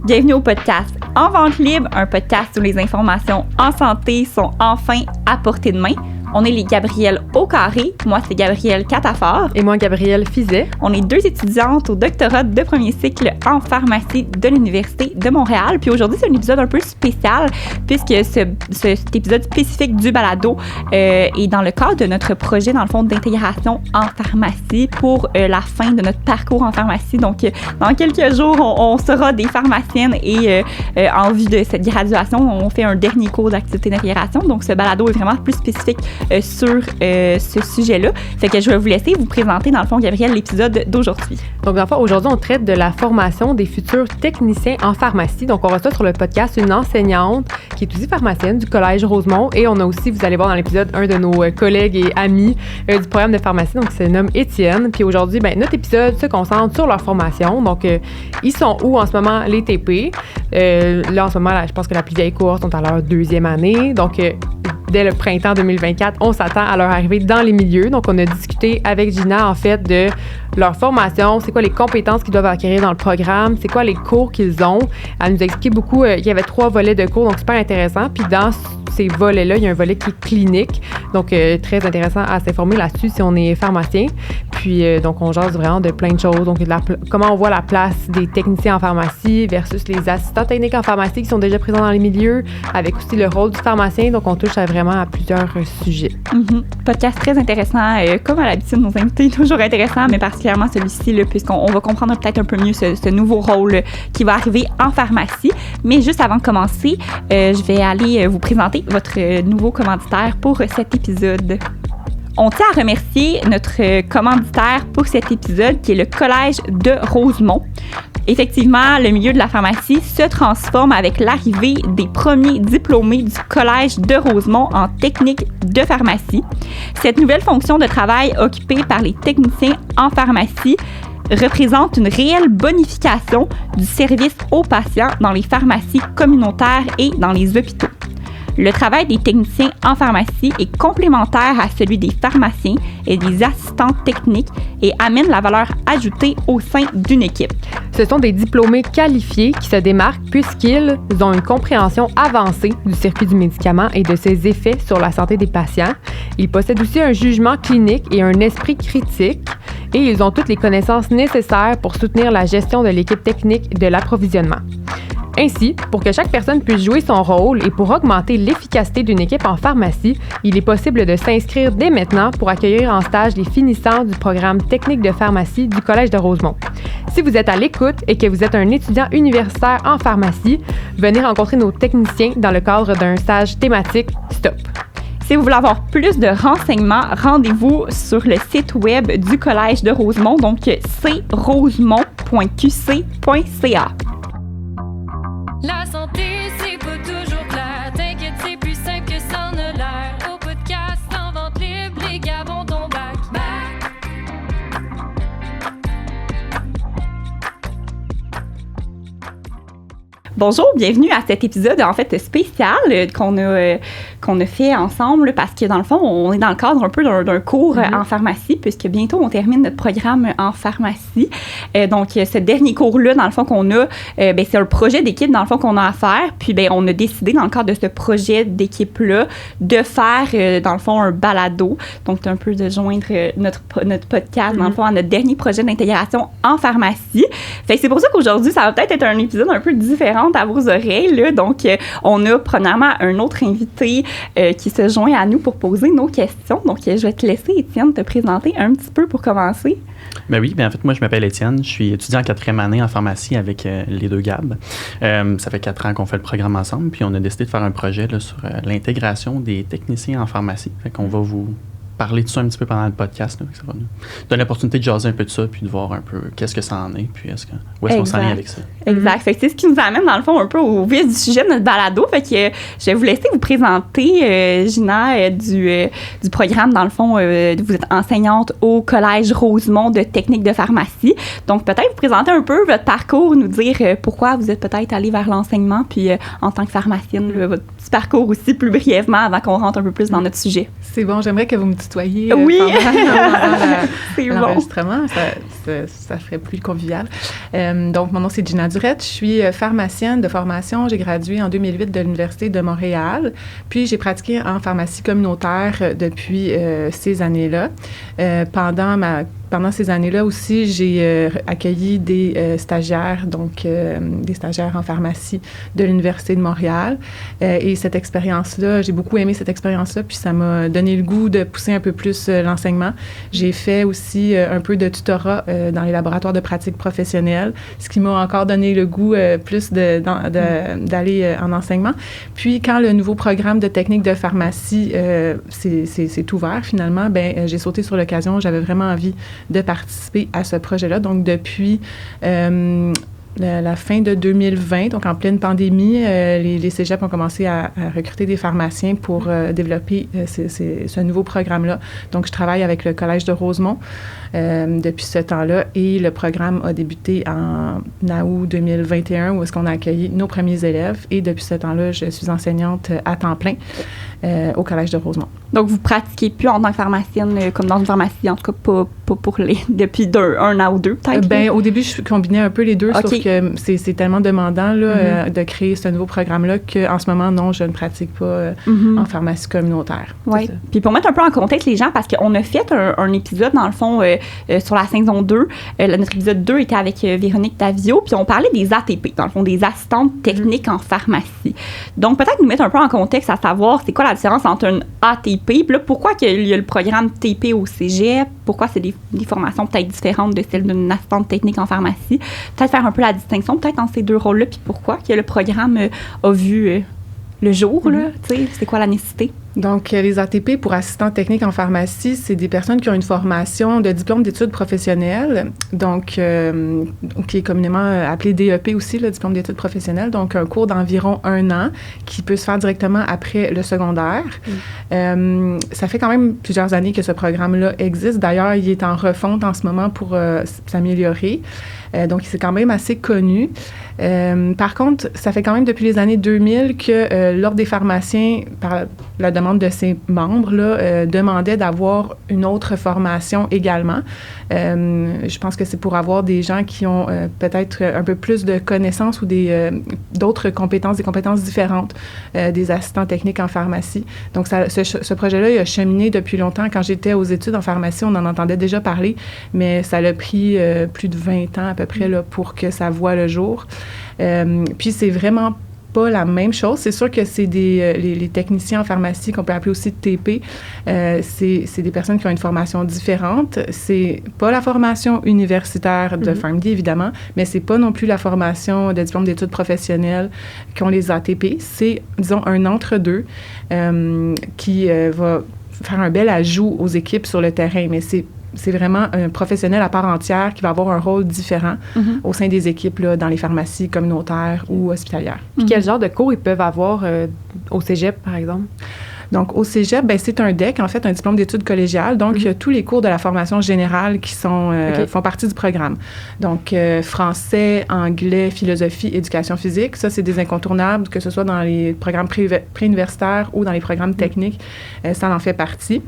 Bienvenue au podcast En vente libre, un podcast où les informations en santé sont enfin à portée de main. On est les Gabrielle Aucarré. Moi, c'est Gabrielle Catafort. Et moi, Gabrielle Fizet. On est deux étudiantes au doctorat de premier cycle en pharmacie de l'Université de Montréal. Puis aujourd'hui, c'est un épisode un peu spécial puisque cet épisode spécifique du balado est dans le cadre de notre projet, dans le fond, d'intégration en pharmacie pour la fin de notre parcours en pharmacie. Donc, dans quelques jours, on sera des pharmaciennes et en vue de cette graduation, on fait un dernier cours d'activité d'intégration. Donc, ce balado est vraiment plus spécifique sur ce sujet-là. Fait que je vais vous laisser vous présenter, dans le fond, Gabrielle, l'épisode d'aujourd'hui. Donc, dans le fond, aujourd'hui, on traite de la formation des futurs techniciens en pharmacie. Donc, on reçoit sur le podcast une enseignante qui est aussi pharmacienne du Collège Rosemont. Et on a aussi, vous allez voir dans l'épisode, un de nos collègues et amis du programme de pharmacie. Donc, il se nomme Étienne. Puis aujourd'hui, notre épisode se concentre sur leur formation. Donc, ils sont où en ce moment, les TP? Là, en ce moment, je pense que la plus vieille cohorte sont à leur 2e année. Donc, dès le printemps 2024, on s'attend à leur arrivée dans les milieux. Donc, on a discuté avec Gina, en fait, de leur formation, c'est quoi les compétences qu'ils doivent acquérir dans le programme, c'est quoi les cours qu'ils ont. Elle nous a expliqué beaucoup qu'il y avait 3 volets de cours, donc super intéressant. Puis dans ces volets-là, il y a un volet qui est clinique, donc très intéressant à s'informer là-dessus si on est pharmacien. Puis, donc, on jase vraiment de plein de choses. Donc, comment on voit la place des techniciens en pharmacie versus les assistants techniques en pharmacie qui sont déjà présents dans les milieux, avec aussi le rôle du pharmacien. Donc, on touche vraiment à plusieurs sujets. Podcast très intéressant. Comme à l'habitude, nos invités, toujours intéressants, mais particulièrement celui-ci, là, puisqu'on va comprendre peut-être un peu mieux ce nouveau rôle qui va arriver en pharmacie. Mais juste avant de commencer, je vais aller vous présenter votre nouveau commanditaire pour cet épisode. On tient à remercier notre commanditaire pour cet épisode, qui est le Collège de Rosemont. Effectivement, le milieu de la pharmacie se transforme avec l'arrivée des premiers diplômés du Collège de Rosemont en technique de pharmacie. Cette nouvelle fonction de travail occupée par les techniciens en pharmacie représente une réelle bonification du service aux patients dans les pharmacies communautaires et dans les hôpitaux. Le travail des techniciens en pharmacie est complémentaire à celui des pharmaciens et des assistants techniques et amène la valeur ajoutée au sein d'une équipe. Ce sont des diplômés qualifiés qui se démarquent puisqu'ils ont une compréhension avancée du circuit du médicament et de ses effets sur la santé des patients. Ils possèdent aussi un jugement clinique et un esprit critique et ils ont toutes les connaissances nécessaires pour soutenir la gestion de l'équipe technique de l'approvisionnement. Ainsi, pour que chaque personne puisse jouer son rôle et pour augmenter l'efficacité d'une équipe en pharmacie, il est possible de s'inscrire dès maintenant pour accueillir en stage les finissants du programme technique de pharmacie du Collège de Rosemont. Si vous êtes à l'écoute et que vous êtes un étudiant universitaire en pharmacie, venez rencontrer nos techniciens dans le cadre d'un stage thématique STOP. Si vous voulez avoir plus de renseignements, rendez-vous sur le site web du Collège de Rosemont, donc crosemont.qc.ca. La santé, c'est pas toujours clair. T'inquiète, c'est plus simple que ça ne l'air. Au podcast, en vente libre, les gars vont ton back. Bonjour, bienvenue à cet épisode en fait spécial qu'on a fait ensemble parce que dans le fond, on est dans le cadre un peu d'un cours en pharmacie puisque bientôt on termine notre programme en pharmacie. Donc ce dernier cours-là, dans le fond qu'on a, c'est un projet d'équipe dans le fond qu'on a à faire. Puis on a décidé dans le cadre de ce projet d'équipe-là de faire dans le fond un balado. Donc un peu de joindre notre podcast dans le fond à notre dernier projet d'intégration en pharmacie. Fait que c'est pour ça qu'aujourd'hui, ça va peut-être être un épisode un peu différent à vos oreilles. Là. Donc, on a premièrement un autre invité qui se joint à nous pour poser nos questions. Donc, je vais te laisser, Étienne, te présenter un petit peu pour commencer. Ben oui, en fait, moi, je m'appelle Étienne. Je suis étudiant en 4e année en pharmacie avec les deux Gab. Ça fait 4 ans qu'on fait le programme ensemble, puis on a décidé de faire un projet là, sur l'intégration des techniciens en pharmacie. Fait qu'on va vous parler de ça un petit peu pendant le podcast. Là, ça va nous donner l'opportunité de jaser un peu de ça, puis de voir un peu qu'est-ce que ça en est, puis où est-ce qu'on s'en est avec ça. Exact. Fait que c'est ce qui nous amène, dans le fond, un peu au vif du sujet de notre balado. Fait que je vais vous laisser vous présenter, Gina, du programme. Dans le fond, vous êtes enseignante au Collège Rosemont de technique de pharmacie. Donc, peut-être vous présenter un peu votre parcours, nous dire pourquoi vous êtes peut-être allée vers l'enseignement, puis en tant que pharmacienne, votre petit parcours aussi, plus brièvement, avant qu'on rentre un peu plus dans notre sujet. C'est bon, j'aimerais que vous me tutoyiez Oui. C'est l'enregistrement. Ça ferait plus convivial. Donc, mon nom, c'est Gina Durette. Je suis pharmacienne de formation. J'ai gradué en 2008 de l'Université de Montréal. Puis, j'ai pratiqué en pharmacie communautaire depuis ces années-là. Pendant ces années-là aussi, j'ai accueilli des stagiaires, donc des stagiaires en pharmacie de l'Université de Montréal. Et cette expérience-là, j'ai beaucoup aimé cette expérience-là, puis ça m'a donné le goût de pousser un peu plus l'enseignement. J'ai fait aussi un peu de tutorat dans les laboratoires de pratique professionnelle, ce qui m'a encore donné le goût plus d'aller en enseignement. Puis, quand le nouveau programme de technique de pharmacie s'est ouvert, finalement, j'ai sauté sur l'occasion. J'avais vraiment envie de participer à ce projet-là. Donc, depuis la fin de 2020, donc en pleine pandémie, les cégeps ont commencé à recruter des pharmaciens pour développer ce nouveau programme-là. Donc, je travaille avec le Collège de Rosemont depuis ce temps-là et le programme a débuté en août 2021 où est-ce qu'on a accueilli nos premiers élèves et depuis ce temps-là, je suis enseignante à temps plein au Collège de Rosemont. Donc, vous pratiquez plus en tant que pharmacienne comme dans une pharmacie, en tout cas pas pour depuis un an ou deux, peut-être? Au début, je combinais un peu les deux, sauf que c'est tellement demandant là, de créer ce nouveau programme-là qu'en ce moment, non, je ne pratique pas en pharmacie communautaire. Oui. Puis pour mettre un peu en contexte les gens, parce qu'on a fait un épisode, dans le fond, sur la saison 2. Notre épisode 2 était avec Véronique Davio, puis on parlait des ATP, dans le fond, des assistantes techniques en pharmacie. Donc, peut-être nous mettre un peu en contexte à savoir c'est quoi la différence entre un ATP, puis là, pourquoi il y a le programme TP au cégep, pourquoi c'est des formations peut-être différentes de celles d'une assistante technique en pharmacie. Peut-être faire un peu la distinction, peut-être entre ces deux rôles-là, puis pourquoi que le programme a vu le jour, là, tu sais, c'est quoi la nécessité? Donc, les ATP pour assistants techniques en pharmacie, c'est des personnes qui ont une formation de diplôme d'études professionnelles, donc qui est communément appelé DEP aussi, le diplôme d'études professionnelles, donc un cours d'environ 1 an qui peut se faire directement après le secondaire. Ça fait quand même plusieurs années que ce programme-là existe. D'ailleurs, il est en refonte en ce moment pour s'améliorer. Donc, c'est quand même assez connu. Par contre, ça fait quand même depuis les années 2000 que l'Ordre des pharmaciens, par la demande de ses membres, là, demandait d'avoir une autre formation également. Je pense que c'est pour avoir des gens qui ont peut-être un peu plus de connaissances ou d'autres compétences, des compétences différentes des assistants techniques en pharmacie. Donc, ce projet-là, il a cheminé depuis longtemps. Quand j'étais aux études en pharmacie, on en entendait déjà parler, mais ça a pris plus de 20 ans à peu près là, pour que ça voie le jour. Puis, c'est vraiment pas la même chose. C'est sûr que c'est les techniciens en pharmacie qu'on peut appeler aussi TP. C'est des personnes qui ont une formation différente. C'est pas la formation universitaire de PharmD, évidemment, mais c'est pas non plus la formation de diplôme d'études professionnelles qu'ont les ATP. C'est, disons, un entre-deux qui va faire un bel ajout aux équipes sur le terrain, mais c'est vraiment un professionnel à part entière qui va avoir un rôle différent au sein des équipes là, dans les pharmacies communautaires ou hospitalières. Puis quel genre de cours ils peuvent avoir au cégep, par exemple? Donc, au cégep, c'est un DEC, en fait, un diplôme d'études collégiales. Donc, il y a tous les cours de la formation générale qui font partie du programme. Donc, français, anglais, philosophie, éducation physique. Ça, c'est des incontournables, que ce soit dans les programmes préuniversitaires ou dans les programmes techniques. Ça en fait partie.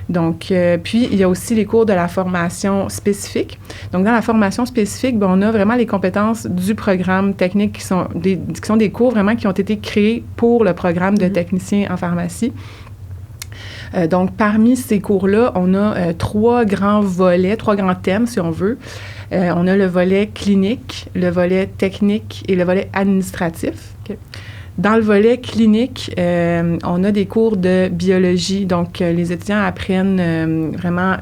Donc, puis, il y a aussi les cours de la formation spécifique. Donc, dans la formation spécifique, on a vraiment les compétences du programme technique qui sont des cours vraiment qui ont été créés pour le programme de technicien en pharmacie. Donc, parmi ces cours-là, on a 3 grands volets, 3 grands thèmes, si on veut. On a le volet clinique, le volet technique et le volet administratif. Okay. Dans le volet clinique, on a des cours de biologie. Donc, les étudiants apprennent vraiment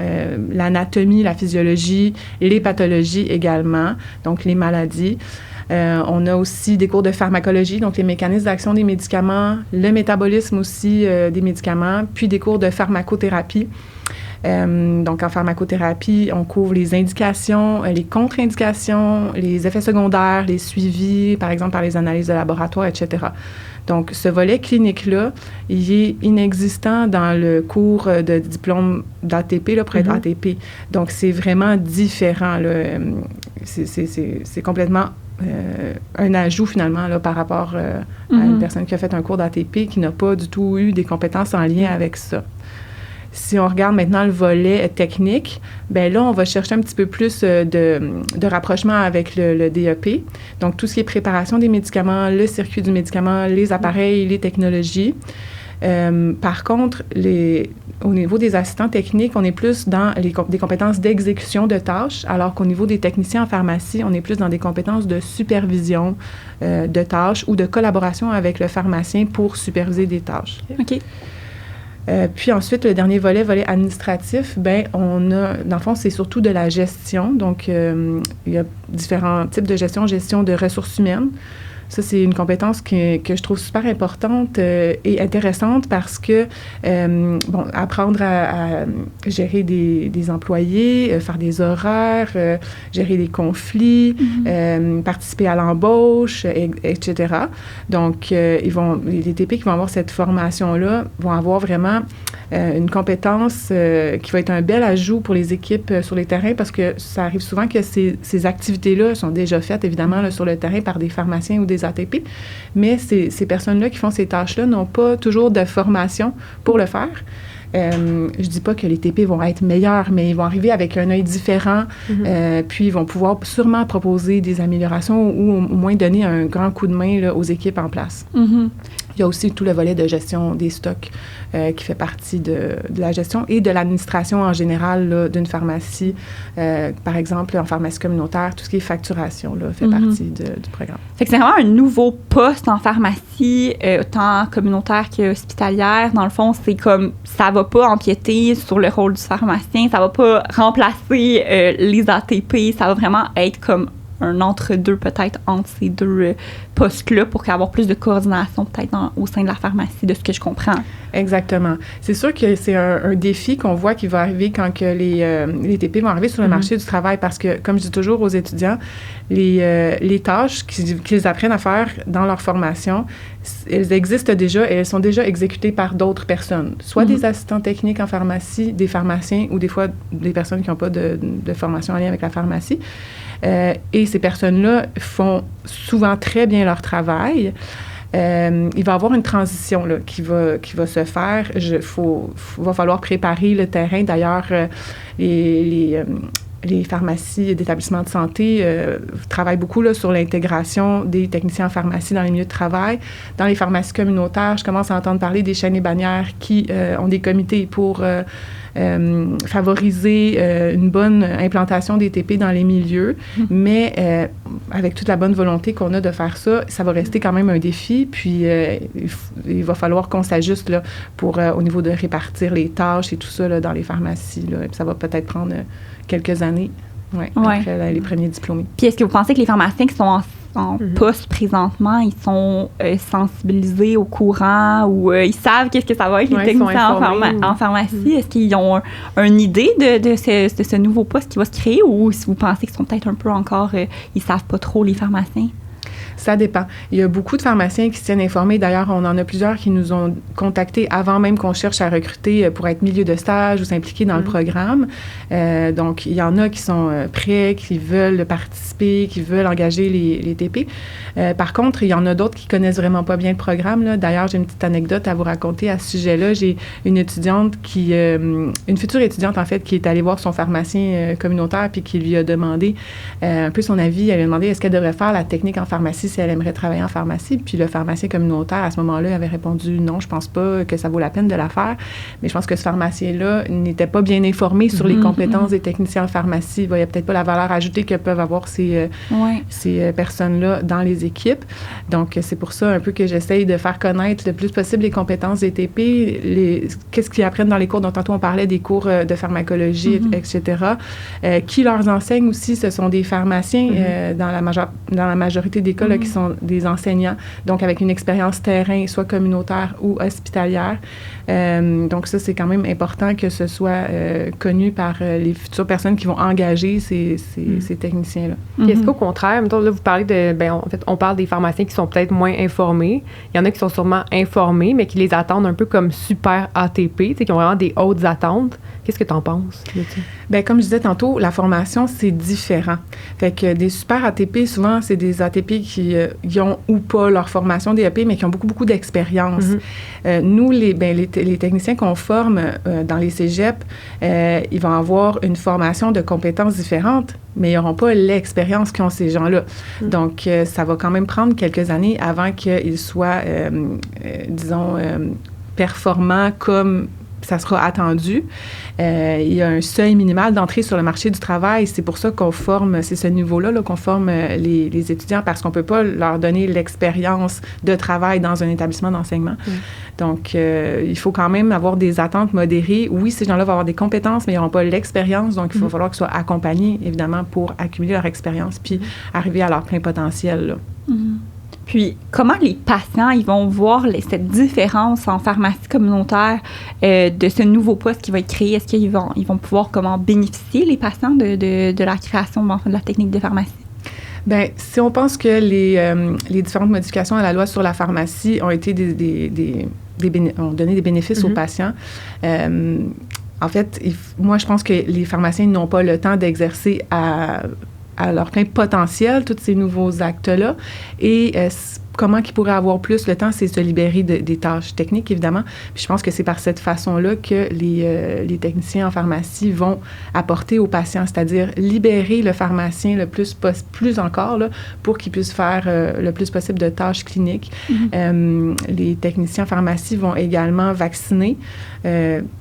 l'anatomie, la physiologie, les pathologies également, donc les maladies. On a aussi des cours de pharmacologie, donc les mécanismes d'action des médicaments, le métabolisme aussi des médicaments, puis des cours de pharmacothérapie. Donc, en pharmacothérapie, on couvre les indications, les contre-indications, les effets secondaires, les suivis, par exemple, par les analyses de laboratoire, etc. Donc, ce volet clinique-là, il est inexistant dans le cours de diplôme d'ATP, là, pour être ATP. Donc, c'est vraiment différent, là. C'est complètement un ajout, finalement, là, par rapport à une personne qui a fait un cours d'ATP qui n'a pas du tout eu des compétences en lien avec ça. Si on regarde maintenant le volet technique, ben là, on va chercher un petit peu plus de rapprochement avec le DEP. Donc, tout ce qui est préparation des médicaments, le circuit du médicament, les appareils, les technologies. Par contre, au niveau des assistants techniques, on est plus dans des compétences d'exécution de tâches, alors qu'au niveau des techniciens en pharmacie, on est plus dans des compétences de supervision de tâches ou de collaboration avec le pharmacien pour superviser des tâches. OK. Puis ensuite, le dernier volet administratif, ben on a, dans le fond, c'est surtout de la gestion. Donc, il y a différents types de gestion de ressources humaines. Ça, c'est une compétence que je trouve super importante et intéressante parce que, apprendre à gérer des employés, faire des horaires, gérer des conflits, participer à l'embauche, etc. Donc, les TP qui vont avoir cette formation-là vont avoir vraiment une compétence qui va être un bel ajout pour les équipes sur les terrains parce que ça arrive souvent que ces activités-là sont déjà faites, évidemment, là, sur le terrain par des pharmaciens ou des ATP, mais ces personnes-là qui font ces tâches-là n'ont pas toujours de formation pour le faire. Je dis pas que les TP vont être meilleurs, mais ils vont arriver avec un œil différent, puis ils vont pouvoir sûrement proposer des améliorations ou au moins donner un grand coup de main là, aux équipes en place. Il y a aussi tout le volet de gestion des stocks qui fait partie de la gestion et de l'administration en général là, d'une pharmacie. Par exemple, en pharmacie communautaire, tout ce qui est facturation là, fait partie du programme. Fait que c'est vraiment un nouveau poste en pharmacie, autant communautaire qu'hospitalière. Dans le fond, c'est comme, ça va pas empiéter sur le rôle du pharmacien, ça va pas remplacer les ATP, ça va vraiment être comme un entre-deux peut-être entre ces deux postes-là pour avoir plus de coordination peut-être au sein de la pharmacie, de ce que je comprends. Exactement. C'est sûr que c'est un défi qu'on voit qui va arriver quand que les TP vont arriver sur le marché du travail parce que, comme je dis toujours aux étudiants, les tâches qu'ils apprennent à faire dans leur formation, elles existent déjà et elles sont déjà exécutées par d'autres personnes, soit des assistants techniques en pharmacie, des pharmaciens ou des fois des personnes qui n'ont pas de formation en lien avec la pharmacie. Et ces personnes-là font souvent très bien leur travail. Il va y avoir une transition là, qui va se faire. Va falloir préparer le terrain. D'ailleurs, les pharmacies d'établissements de santé travaillent beaucoup là, sur l'intégration des techniciens en pharmacie dans les milieux de travail. Dans les pharmacies communautaires, je commence à entendre parler des chaînes et bannières qui ont des comités pour favoriser une bonne implantation des TP dans les milieux, mais avec toute la bonne volonté qu'on a de faire ça, ça va rester quand même un défi, puis il va falloir qu'on s'ajuste là, pour au niveau de répartir les tâches et tout ça là, dans les pharmacies. Là, et puis ça va peut-être prendre quelques années après les premiers diplômés. Puis est-ce que vous pensez que les pharmaciens qui sont en poste présentement, ils sont sensibilisés au courant ou ils savent qu'est-ce que ça va être les techniciens en pharmacie? Est-ce qu'ils ont une idée de ce nouveau poste qui va se créer ou si vous pensez qu'ils sont peut-être un peu encore, ils savent pas trop les pharmaciens? Ça dépend. Il y a beaucoup de pharmaciens qui se tiennent informés. D'ailleurs, on en a plusieurs qui nous ont contactés avant même qu'on cherche à recruter pour être milieu de stage ou s'impliquer dans le programme. Donc, il y en a qui sont prêts, qui veulent participer, qui veulent engager les TP. Par contre, il y en a d'autres qui connaissent vraiment pas bien le programme. Là. D'ailleurs, j'ai une petite anecdote à vous raconter à ce sujet-là. J'ai une étudiante une future étudiante, en fait, qui est allée voir son pharmacien communautaire puis qui lui a demandé un peu son avis. Elle lui a demandé est-ce qu'elle devrait faire la technique en pharmacie si elle aimerait travailler en pharmacie. Puis le pharmacien communautaire, à ce moment-là, avait répondu non, je pense pas que ça vaut la peine de la faire. Mais je pense que ce pharmacien-là n'était pas bien informé sur les compétences des techniciens en pharmacie. Il voyait peut-être pas la valeur ajoutée que peuvent avoir ces personnes-là dans les équipes. Donc, c'est pour ça un peu que j'essaye de faire connaître le plus possible les compétences des TP, qu'est-ce qu'ils apprennent dans les cours dont tantôt on parlait, des cours de pharmacologie, etc. Qui leur enseignent aussi, ce sont des pharmaciens dans la majorité des cas là, qui sont des enseignants, donc avec une expérience terrain, soit communautaire ou hospitalière. Donc ça, c'est quand même important que ce soit connu par les futures personnes qui vont engager ces techniciens-là. Puis est-ce qu'au contraire, mettons, là, vous parlez en fait, on parle des pharmaciens qui sont peut-être moins informés. Il y en a qui sont sûrement informés, mais qui les attendent un peu comme super ATP, qui ont vraiment des hautes attentes. Qu'est-ce que tu en penses de ça? Bien, comme je disais tantôt, la formation, c'est différent. Fait que des super ATP, souvent, c'est des ATP qui ont ou pas leur formation DEP, mais qui ont beaucoup, beaucoup d'expérience. Nous, les techniciens qu'on forme dans les cégeps, ils vont avoir une formation de compétences différentes, mais ils n'auront pas l'expérience qu'ont ces gens-là. Donc, ça va quand même prendre quelques années avant qu'ils soient, disons, performants comme ça sera attendu. Il y a un seuil minimal d'entrée sur le marché du travail. C'est pour ça qu'on forme, c'est ce niveau-là qu'on forme les étudiants, parce qu'on ne peut pas leur donner l'expérience de travail dans un établissement d'enseignement. Donc, il faut quand même avoir des attentes modérées. Oui, ces gens-là vont avoir des compétences, mais ils n'auront pas l'expérience. Donc, il va falloir qu'ils soient accompagnés, évidemment, pour accumuler leur expérience puis arriver à leur plein potentiel, là. Puis, comment les patients ils vont voir cette différence en pharmacie communautaire de ce nouveau poste qui va être créé? Est-ce qu'ils vont pouvoir comment bénéficier, les patients, de la création de la technique de pharmacie? Bien, si on pense que les différentes modifications à la loi sur la pharmacie ont été ont donné des bénéfices aux patients, en fait, moi, je pense que les pharmaciens n'ont pas le temps d'exercer à leur plein potentiel, tous ces nouveaux actes-là. Et comment qu'ils pourraient avoir plus le temps, c'est se libérer des tâches techniques, évidemment. Puis je pense que c'est par cette façon-là que les techniciens en pharmacie vont apporter aux patients, c'est-à-dire libérer le pharmacien le plus encore là, pour qu'il puisse faire le plus possible de tâches cliniques. Les techniciens en pharmacie vont également vacciner,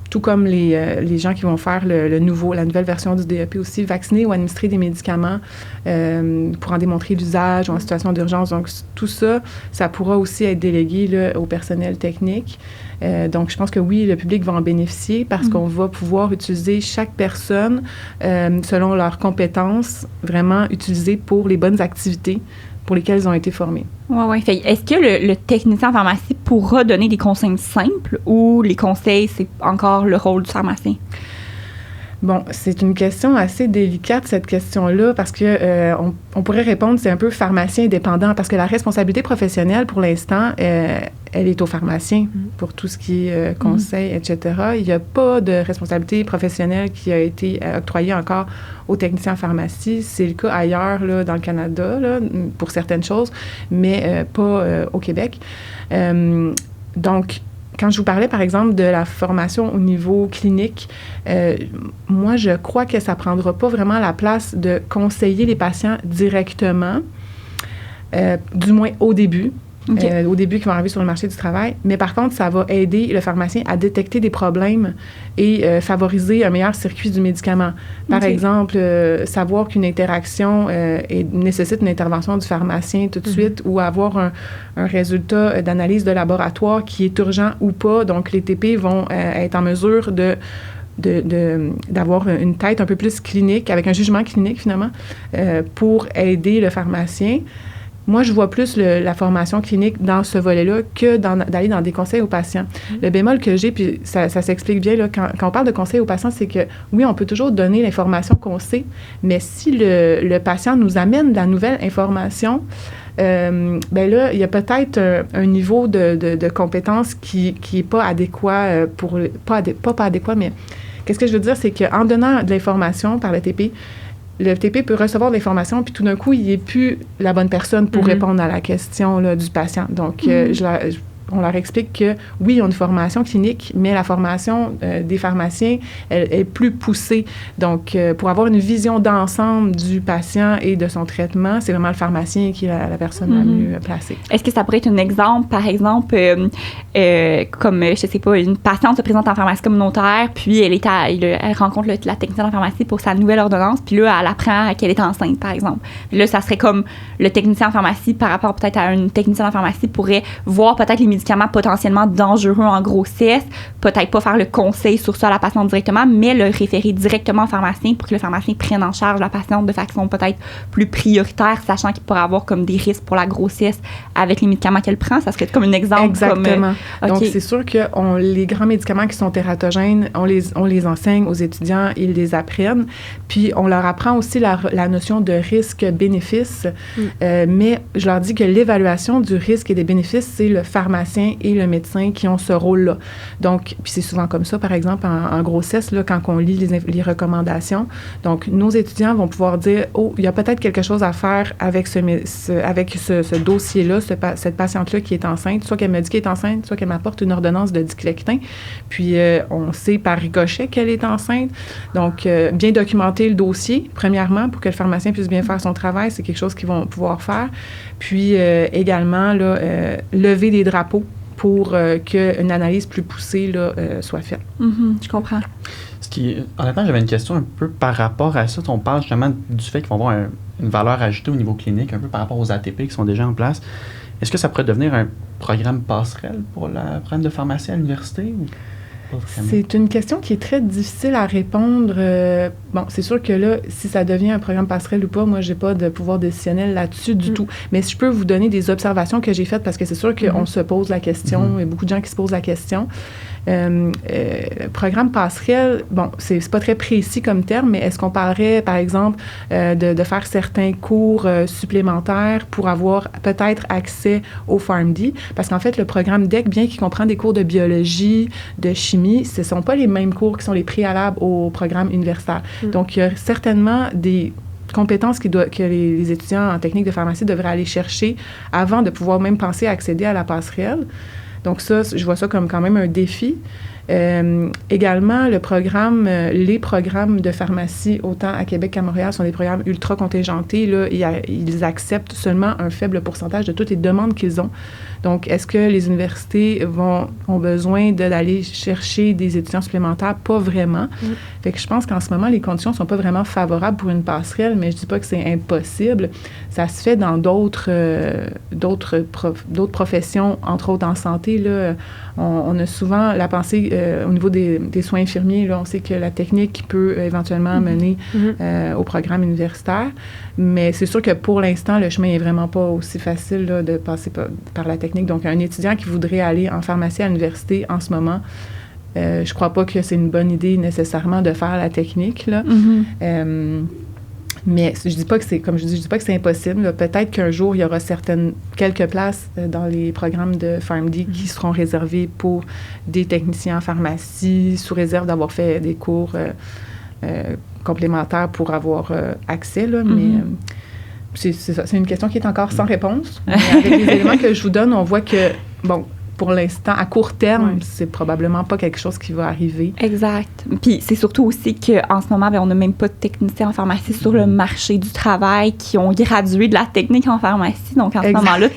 tout comme les gens qui vont faire la nouvelle version du DEP aussi, vacciner ou administrer des médicaments pour en démontrer l'usage ou en situation d'urgence. Donc, tout ça, ça pourra aussi être délégué là, au personnel technique. Donc, je pense que oui, le public va en bénéficier parce qu'on va pouvoir utiliser chaque personne selon leurs compétences, vraiment utiliser pour les bonnes activités pour lesquelles ils ont été formés. Oui. Est-ce que le technicien en pharmacie pourra donner des conseils simples ou les conseils, c'est encore le rôle du pharmacien? Bon, c'est une question assez délicate, cette question-là, parce que on pourrait répondre, c'est un peu pharmacien dépendant, parce que la responsabilité professionnelle, pour l'instant, elle est au pharmacien pour tout ce qui est conseil, etc. Il n'y a pas de responsabilité professionnelle qui a été octroyée encore aux techniciens en pharmacie. C'est le cas ailleurs, là, dans le Canada, là, pour certaines choses, mais pas au Québec. Donc, quand je vous parlais, par exemple, de la formation au niveau clinique, moi, je crois que ça ne prendra pas vraiment la place de conseiller les patients directement, du moins au début. Okay. Au début, qui vont arriver sur le marché du travail. Mais par contre, ça va aider le pharmacien à détecter des problèmes et favoriser un meilleur circuit du médicament. Par exemple, savoir qu'une interaction nécessite une intervention du pharmacien tout de suite ou avoir un résultat d'analyse de laboratoire qui est urgent ou pas. Donc, les TP vont être en mesure d'avoir une tête un peu plus clinique, avec un jugement clinique, finalement, pour aider le pharmacien. Moi, je vois plus la formation clinique dans ce volet-là que d'aller dans des conseils aux patients. Le bémol que j'ai, puis ça s'explique bien, là, quand on parle de conseils aux patients, c'est que, oui, on peut toujours donner l'information qu'on sait, mais si le patient nous amène de la nouvelle information, ben là, il y a peut-être un niveau de compétence qui n'est pas adéquat pas adéquat, mais qu'est-ce que je veux dire, c'est qu'en donnant de l'information par le TP peut recevoir de l'information, puis tout d'un coup, il n'est plus la bonne personne pour répondre à la question là, du patient. Donc, on leur explique que, oui, ils ont une formation clinique, mais la formation des pharmaciens, elle est plus poussée. Donc, pour avoir une vision d'ensemble du patient et de son traitement, c'est vraiment le pharmacien qui est la personne la mieux placée. Est-ce que ça pourrait être un exemple, par exemple, comme, je sais pas, une patiente se présente en pharmacie communautaire, puis elle rencontre la technicienne en pharmacie pour sa nouvelle ordonnance, puis là, elle apprend qu'elle est enceinte, par exemple. Puis là, ça serait comme le technicien en pharmacie par rapport peut-être à une technicienne en pharmacie pourrait voir peut-être les médicaments potentiellement dangereux en grossesse, peut-être pas faire le conseil sur ça à la patiente directement, mais le référer directement au pharmacien pour que le pharmacien prenne en charge la patiente de façon peut-être plus prioritaire, sachant qu'il pourrait avoir comme des risques pour la grossesse avec les médicaments qu'elle prend. Ça serait comme un exemple. Exactement. Okay. Donc, c'est sûr que les grands médicaments qui sont tératogènes, on les enseigne aux étudiants, ils les apprennent, puis on leur apprend aussi la notion de risque-bénéfice, mais je leur dis que l'évaluation du risque et des bénéfices, c'est le pharmacien pharmacien et le médecin qui ont ce rôle-là. Donc, puis c'est souvent comme ça, par exemple, en grossesse, là, quand on lit les recommandations. Donc, nos étudiants vont pouvoir dire, oh, il y a peut-être quelque chose à faire avec ce dossier-là, cette patiente-là qui est enceinte, soit qu'elle me dit qu'elle est enceinte, soit qu'elle m'apporte une ordonnance de diclofenac. Puis, on sait par ricochet qu'elle est enceinte. Donc, bien documenter le dossier, premièrement, pour que le pharmacien puisse bien faire son travail, c'est quelque chose qu'ils vont pouvoir faire. Puis, également, là, lever des drapeaux pour qu'une analyse plus poussée là, soit faite. Je comprends. Honnêtement, j'avais une question un peu par rapport à ça. On parle justement du fait qu'ils vont avoir une valeur ajoutée au niveau clinique, un peu par rapport aux ATP qui sont déjà en place. Est-ce que ça pourrait devenir un programme passerelle pour le programme de pharmacie à l'université ou pas vraiment? C'est une question qui est très difficile à répondre. Bon, c'est sûr que là, si ça devient un programme passerelle ou pas, moi, j'ai pas de pouvoir décisionnel là-dessus du tout. Mais si je peux vous donner des observations que j'ai faites, parce que c'est sûr qu'on se pose la question, il y a beaucoup de gens qui se posent la question. Programme passerelle, bon, c'est pas très précis comme terme, mais est-ce qu'on parlerait, par exemple, de faire certains cours supplémentaires pour avoir peut-être accès au PharmD? Parce qu'en fait, le programme DEC, bien qu'il comprend des cours de biologie, de chimie, ce ne sont pas les mêmes cours qui sont les préalables au programme universitaire. Donc, il y a certainement des compétences que les étudiants en technique de pharmacie devraient aller chercher avant de pouvoir même penser à accéder à la passerelle. Donc ça, je vois ça comme quand même un défi. Également, les programmes de pharmacie, autant à Québec qu'à Montréal, sont des programmes ultra contingentés. Là, ils acceptent seulement un faible pourcentage de toutes les demandes qu'ils ont. Donc, est-ce que les universités ont besoin d'aller chercher des étudiants supplémentaires? Pas vraiment. Fait que je pense qu'en ce moment, les conditions ne sont pas vraiment favorables pour une passerelle, mais je ne dis pas que c'est impossible. Ça se fait dans d'autres professions, entre autres en santé. Là, on a souvent la pensée au niveau des soins infirmiers. Là, on sait que la technique peut éventuellement mener au programme universitaire. Mais c'est sûr que pour l'instant, le chemin n'est vraiment pas aussi facile là, de passer par la technique. Donc, un étudiant qui voudrait aller en pharmacie à l'université en ce moment, je ne crois pas que c'est une bonne idée nécessairement de faire la technique. Là. Mais je dis pas que c'est, comme je dis pas que c'est impossible. Là. Peut-être qu'un jour, il y aura quelques places dans les programmes de PharmD qui seront réservées pour des techniciens en pharmacie, sous réserve d'avoir fait des cours complémentaires pour avoir accès. Là, mais c'est ça. C'est une question qui est encore sans réponse. Mais avec les éléments que je vous donne, on voit que, bon, pour l'instant, à court terme, c'est probablement pas quelque chose qui va arriver. Exact. Puis c'est surtout aussi qu'en ce moment, on n'a même pas de techniciens en pharmacie sur le marché du travail qui ont gradué de la technique en pharmacie. Donc, en ce moment-là,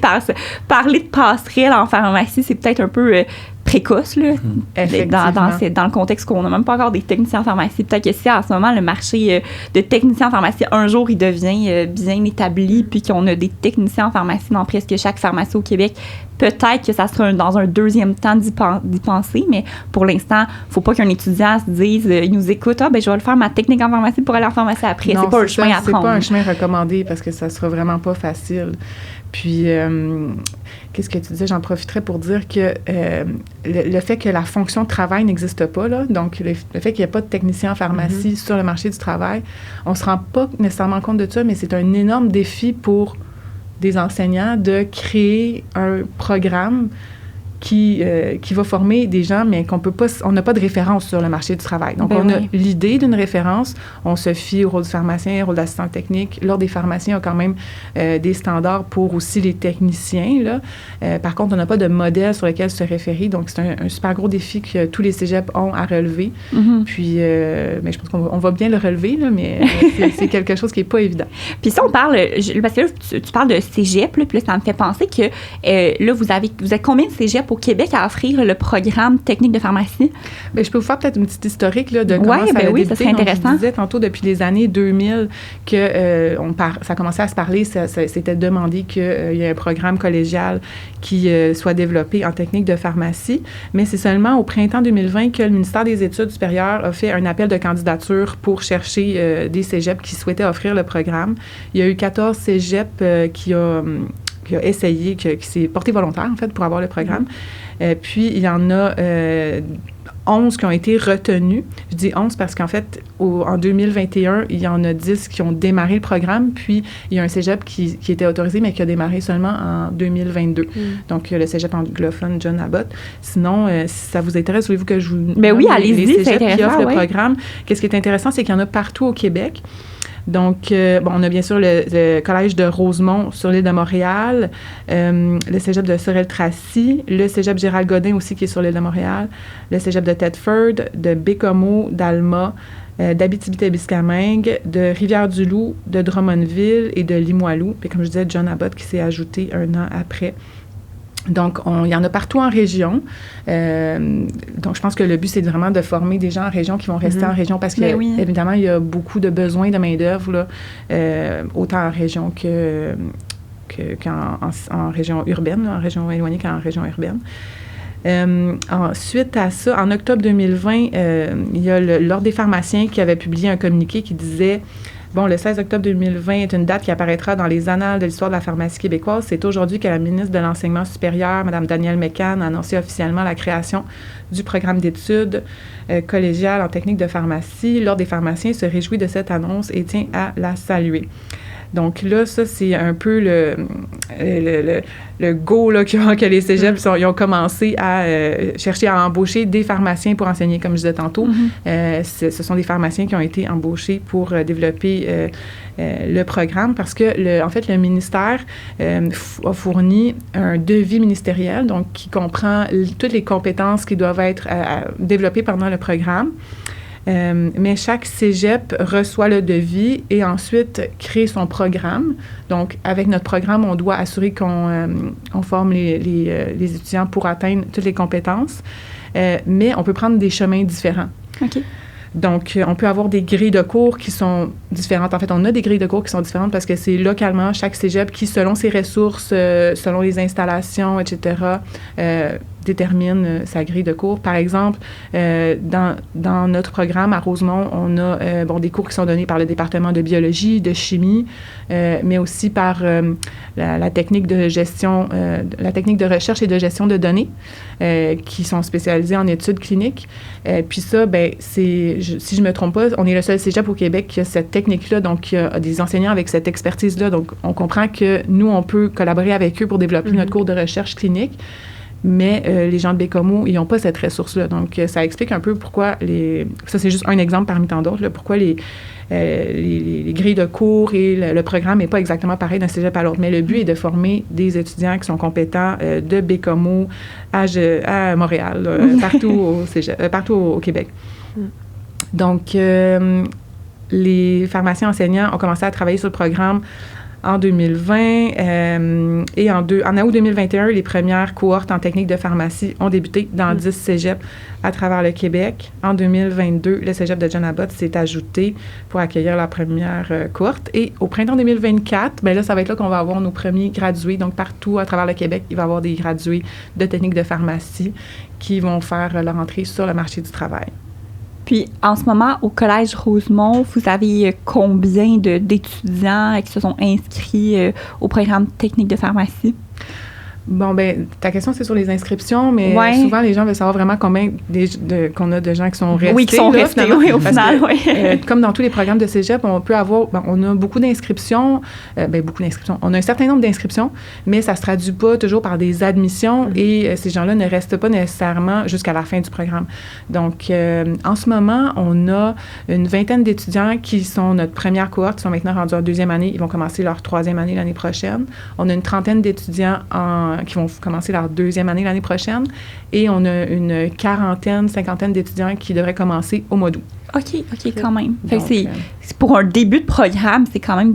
parler de passerelle en pharmacie, c'est peut-être un peu précoce, là, dans le contexte qu'on n'a même pas encore des techniciens en pharmacie. Peut-être que si, en ce moment, le marché de techniciens en pharmacie, un jour, il devient bien établi, puis qu'on a des techniciens en pharmacie dans presque chaque pharmacie au Québec, peut-être que ça sera dans un deuxième temps d'y penser, mais pour l'instant, il ne faut pas qu'un étudiant se dise, il nous écoute, je vais le faire ma technique en pharmacie pour aller en pharmacie après. Non, c'est pas un chemin à prendre. C'est pas un chemin recommandé parce que ça ne sera vraiment pas facile. Puis, qu'est-ce que tu disais? J'en profiterais pour dire que le fait que la fonction de travail n'existe pas, là, donc le fait qu'il n'y ait pas de technicien en pharmacie sur le marché du travail, on ne se rend pas nécessairement compte de ça, mais c'est un énorme défi pour des enseignants de créer un programme qui va former des gens, mais on n'a pas de référence sur le marché du travail. Donc, on a l'idée d'une référence, on se fie au rôle du pharmacien, au rôle d'assistant technique. L'Ordre des pharmaciens a quand même des standards pour aussi les techniciens, là. Par contre, on n'a pas de modèle sur lequel se référer, donc c'est un super gros défi que tous les cégeps ont à relever. Puis, mais je pense qu'on va bien le relever, là, mais c'est quelque chose qui n'est pas évident. Puis si on parle, parce que là, tu parles de cégep, là, puis là, ça me fait penser que là, vous êtes combien de cégeps au Québec à offrir le programme technique de pharmacie? Bien, je peux vous faire peut-être une petite historique là, de comment ça a débuté. Ça serait intéressant. Donc, je disais tantôt, depuis les années 2000, que ça commençait à se parler, ça s'était demandé qu'il y ait un programme collégial qui soit développé en technique de pharmacie. Mais c'est seulement au printemps 2020 que le ministère des Études supérieures a fait un appel de candidature pour chercher des cégeps qui souhaitaient offrir le programme. Il y a eu 14 cégeps qui a essayé, qui s'est porté volontaire, en fait, pour avoir le programme. Puis, il y en a 11 qui ont été retenus. Je dis 11 parce qu'en fait, en 2021, il y en a 10 qui ont démarré le programme, puis il y a un cégep qui était autorisé, mais qui a démarré seulement en 2022. Donc, le cégep anglophone John Abbott. Sinon, si ça vous intéresse, voulez-vous que je vous... Ben oui, allez-y, les c'est cégeps qui offrent intéressant, le programme. Qu'est-ce qui est intéressant, c'est qu'il y en a partout au Québec. Donc, on a bien sûr le collège de Rosemont sur l'île de Montréal, le cégep de Sorel-Tracy, le cégep Gérald-Godin aussi qui est sur l'île de Montréal, le cégep de Thetford, de Bécomo, d'Alma, d'Abitibi-Témiscamingue, de Rivière-du-Loup, de Drummondville et de Limoilou. Puis comme je disais, John Abbott qui s'est ajouté un an après. Donc, il y en a partout en région. Donc, je pense que le but, c'est vraiment de former des gens en région qui vont rester en région parce qu'évidemment, il y a beaucoup de besoins de main-d'œuvre, autant en région qu'en région urbaine, en région éloignée qu'en région urbaine. Ensuite à ça, en octobre 2020, il y a l'Ordre des pharmaciens qui avait publié un communiqué qui disait... Bon, le 16 octobre 2020 est une date qui apparaîtra dans les annales de l'histoire de la pharmacie québécoise. C'est aujourd'hui que la ministre de l'Enseignement supérieur, Mme Danielle Mécan, a annoncé officiellement la création du programme d'études collégiales en technique de pharmacie. L'Ordre des pharmaciens se réjouit de cette annonce et tient à la saluer. Donc là, ça, c'est un peu le go là, que les cégeps ils ont commencé à chercher à embaucher des pharmaciens pour enseigner, comme je disais tantôt. Ce sont des pharmaciens qui ont été embauchés pour développer le programme parce que, en fait, le ministère a fourni un devis ministériel, donc qui comprend toutes les compétences qui doivent être développées pendant le programme. Mais chaque cégep reçoit le devis et ensuite crée son programme. Donc, avec notre programme, on doit assurer qu'on forme les étudiants pour atteindre toutes les compétences. Mais on peut prendre des chemins différents. OK. Donc, on peut avoir des grilles de cours qui sont différentes. En fait, on a des grilles de cours qui sont différentes parce que c'est localement chaque cégep qui, selon ses ressources, selon les installations, etc., détermine sa grille de cours. Par exemple, dans notre programme à Rosemont, on a des cours qui sont donnés par le département de biologie, de chimie, mais aussi par la technique de gestion, la technique de recherche et de gestion de données, qui sont spécialisés en études cliniques. Puis ça, si je me trompe pas, on est le seul cégep au Québec qui a cette technique-là, donc il y a des enseignants avec cette expertise-là. Donc, on comprend que nous, on peut collaborer avec eux pour développer notre cours de recherche clinique. Mais les gens de Bécomo, ils n'ont pas cette ressource-là. Donc, ça explique un peu pourquoi ça, c'est juste un exemple parmi tant d'autres, pourquoi les grilles de cours et le programme n'est pas exactement pareil d'un cégep à l'autre. Mais le but est de former des étudiants qui sont compétents de Bécomo à Montréal, partout au Québec. Donc, les pharmaciens enseignants ont commencé à travailler sur le programme en 2020 et en août 2021, les premières cohortes en technique de pharmacie ont débuté dans 10 cégeps à travers le Québec. En 2022, le cégep de John Abbott s'est ajouté pour accueillir la première cohorte. Et au printemps 2024, là, ça va être là qu'on va avoir nos premiers gradués. Donc, partout à travers le Québec, il va y avoir des gradués de technique de pharmacie qui vont faire leur entrée sur le marché du travail. Puis, en ce moment, au Collège Rosemont, vous avez combien d'étudiants qui se sont inscrits au programme technique de pharmacie? Bon, ta question, c'est sur les inscriptions, mais souvent, les gens veulent savoir vraiment combien qu'on a de gens qui sont restés. Oui, qui sont restés, oui, au final, comme dans tous les programmes de cégep, on peut avoir, on a beaucoup d'inscriptions, on a un certain nombre d'inscriptions, mais ça se traduit pas toujours par des admissions et ces gens-là ne restent pas nécessairement jusqu'à la fin du programme. Donc, en ce moment, on a une vingtaine d'étudiants qui sont notre première cohorte, qui sont maintenant rendus en deuxième année. Ils vont commencer leur troisième année l'année prochaine. On a une trentaine d'étudiants qui vont commencer leur deuxième année l'année prochaine. Et on a une cinquantaine d'étudiants qui devraient commencer au mois d'août. OK, quand même. Fait que c'est pour un début de programme, c'est quand même,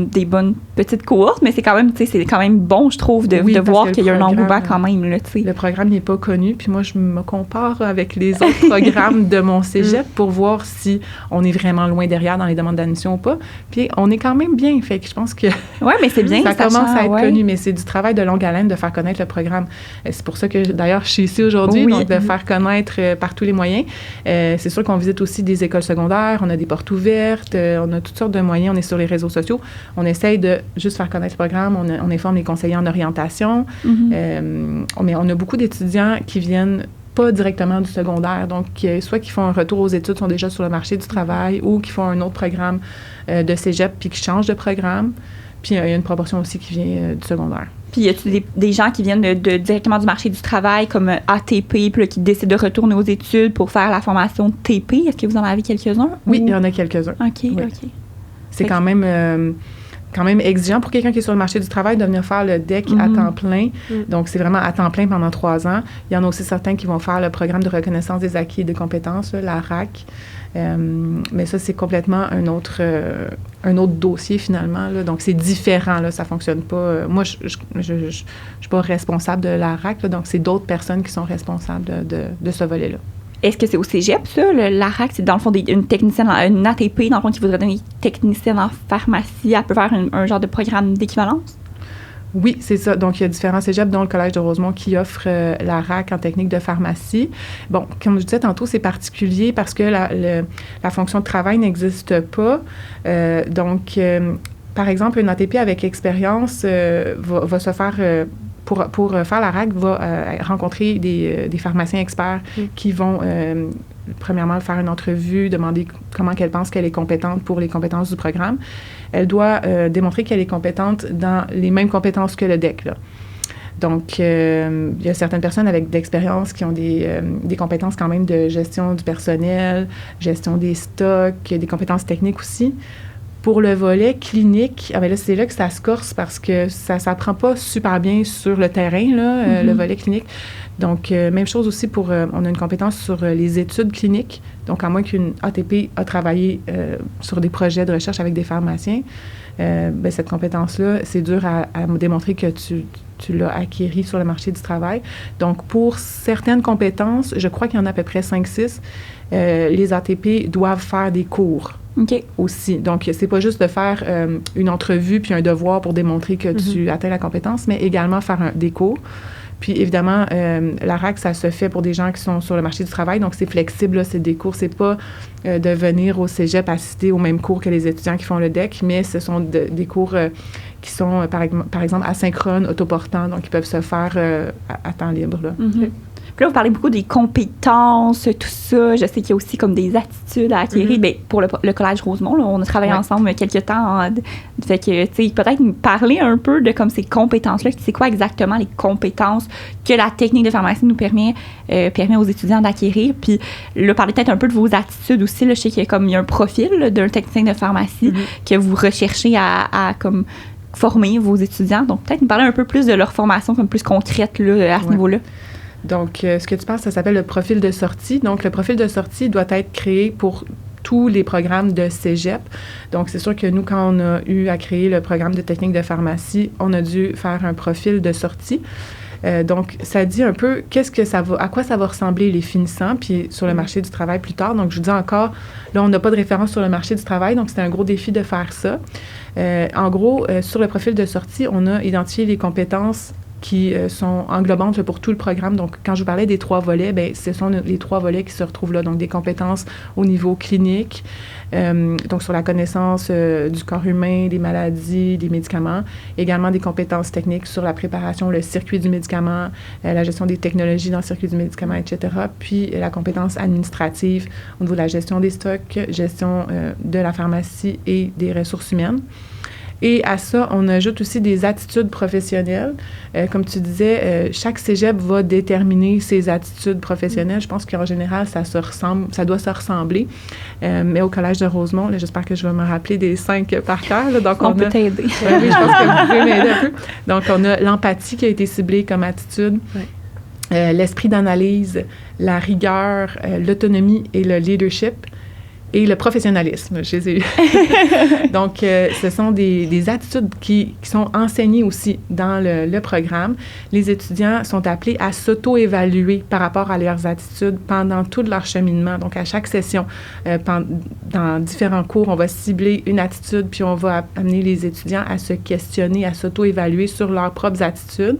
des bonnes petites cohortes, mais c'est quand même bon, je trouve, de voir qu'il y a un engouement quand même, là, tu sais. Le programme n'est pas connu, puis moi, je me compare avec les autres programmes de mon cégep pour voir si on est vraiment loin derrière dans les demandes d'admission ou pas. Puis on est quand même bien, fait que je pense que... Oui, mais c'est bien. ça commence à être connu, mais c'est du travail de longue haleine de faire connaître le programme. C'est pour ça que, d'ailleurs, je suis ici aujourd'hui, donc de faire connaître par tous les moyens. C'est sûr qu'on visite aussi des écoles secondaires, on a des portes ouvertes, on a toutes sortes de moyens, on est sur les réseaux sociaux. On essaye de juste faire connaître le programme, on informe les conseillers en orientation, mais on a beaucoup d'étudiants qui viennent pas directement du secondaire. Donc, soit qui font un retour aux études, sont déjà sur le marché du travail, ou qui font un autre programme de cégep puis qui changent de programme. Puis, il y a une proportion aussi qui vient du secondaire. Puis, y a-t-il des gens qui viennent directement du marché du travail, comme ATP, puis là, qui décident de retourner aux études pour faire la formation TP? Est-ce que vous en avez quelques-uns? Oui, il y en a quelques-uns. OK, oui. OK. C'est quand même exigeant pour quelqu'un qui est sur le marché du travail de venir faire le DEC à temps plein. Donc, c'est vraiment à temps plein pendant 3 ans. Il y en a aussi certains qui vont faire le programme de reconnaissance des acquis et des compétences, la RAC. Mais ça, c'est complètement un autre dossier, finalement. Là. Donc, c'est différent. Là, ça fonctionne pas. Moi, je suis pas responsable de la RAC. Là, donc, c'est d'autres personnes qui sont responsables de ce volet-là. Est-ce que c'est au cégep, ça? La RAC, c'est dans le fond une technicienne, une ATP, dans le fond, qui voudrait devenir technicienne en pharmacie. Elle peut faire un genre de programme d'équivalence? Oui, c'est ça. Donc, il y a différents cégeps, dont le Collège de Rosemont, qui offre la RAC en technique de pharmacie. Bon, comme je disais tantôt, c'est particulier parce que la fonction de travail n'existe pas. Donc, par exemple, une ATP avec expérience va se faire... Pour faire la RAC, va rencontrer des pharmaciens experts qui vont, premièrement, faire une entrevue, demander comment qu'elle pense qu'elle est compétente pour les compétences du programme. Elle doit démontrer qu'elle est compétente dans les mêmes compétences que le DEC, là. Donc, il y a certaines personnes avec d'expérience qui ont des compétences quand même de gestion du personnel, gestion des stocks, des compétences techniques aussi. Pour le volet clinique, là, c'est là que ça se corse parce que ça ne s'apprend pas super bien sur le terrain, là, le volet clinique. Donc, même chose aussi on a une compétence sur les études cliniques. Donc, à moins qu'une ATP a travaillé sur des projets de recherche avec des pharmaciens, cette compétence-là, c'est dur à démontrer que tu l'as acquérie sur le marché du travail. Donc, pour certaines compétences, je crois qu'il y en a à peu près 5-6, les ATP doivent faire des cours. OK. Aussi. Donc, c'est pas juste de faire une entrevue puis un devoir pour démontrer que tu atteins la compétence, mais également faire des cours. Puis, évidemment, la RAC, ça se fait pour des gens qui sont sur le marché du travail. Donc, c'est flexible, là, c'est des cours. C'est pas de venir au cégep assister aux mêmes cours que les étudiants qui font le DEC, mais ce sont des cours qui sont, par exemple, asynchrones, autoportants. Donc, ils peuvent se faire à temps libre, là. Puis là, vous parlez beaucoup des compétences, tout ça. Je sais qu'il y a aussi comme des attitudes à acquérir. Bien, pour le Collège Rosemont, là, on a travaillé ensemble quelques temps. Fait que, tu sais, peut-être nous parler un peu de comme ces compétences-là. C'est quoi exactement les compétences que la technique de pharmacie nous permet aux étudiants d'acquérir? Puis là, parler peut-être un peu de vos attitudes aussi. Là, je sais qu'il y a un profil là, d'un technicien de pharmacie que vous recherchez à comme former vos étudiants. Donc, peut-être nous parler un peu plus de leur formation comme plus concrète là, à ce niveau-là. Donc, ce que tu parles, ça s'appelle le profil de sortie. Donc, le profil de sortie doit être créé pour tous les programmes de cégep. Donc, c'est sûr que nous, quand on a eu à créer le programme de technique de pharmacie, on a dû faire un profil de sortie. Donc, ça dit un peu à quoi ça va ressembler les finissants, puis sur le marché du travail plus tard. Donc, je vous dis encore, là, on n'a pas de référence sur le marché du travail, donc c'était un gros défi de faire ça. En gros, sur le profil de sortie, on a identifié les compétences qui sont englobantes pour tout le programme. Donc, quand je vous parlais des 3 volets, bien, ce sont les 3 volets qui se retrouvent là. Donc, des compétences au niveau clinique, donc sur la connaissance du corps humain, des maladies, des médicaments. Également des compétences techniques sur la préparation, le circuit du médicament, la gestion des technologies dans le circuit du médicament, etc. Puis, la compétence administrative au niveau de la gestion des stocks, gestion de la pharmacie et des ressources humaines. Et à ça, on ajoute aussi des attitudes professionnelles. Comme tu disais, chaque cégep va déterminer ses attitudes professionnelles. Je pense qu'en général, ça doit se ressembler. Mais au Collège de Rosemont, là, j'espère que je vais me rappeler des 5 par cœur. Là. Donc, on peut t'aider. Oui, je pense que vous pouvez m'aider un peu. Donc, on a l'empathie qui a été ciblée comme attitude. L'esprit d'analyse, la rigueur, l'autonomie et le leadership. Et le professionnalisme, je les ai eus. Donc, ce sont des attitudes qui sont enseignées aussi dans le programme. Les étudiants sont appelés à s'auto-évaluer par rapport à leurs attitudes pendant tout leur cheminement. Donc, à chaque session, dans différents cours, on va cibler une attitude, puis on va amener les étudiants à se questionner, à s'auto-évaluer sur leurs propres attitudes.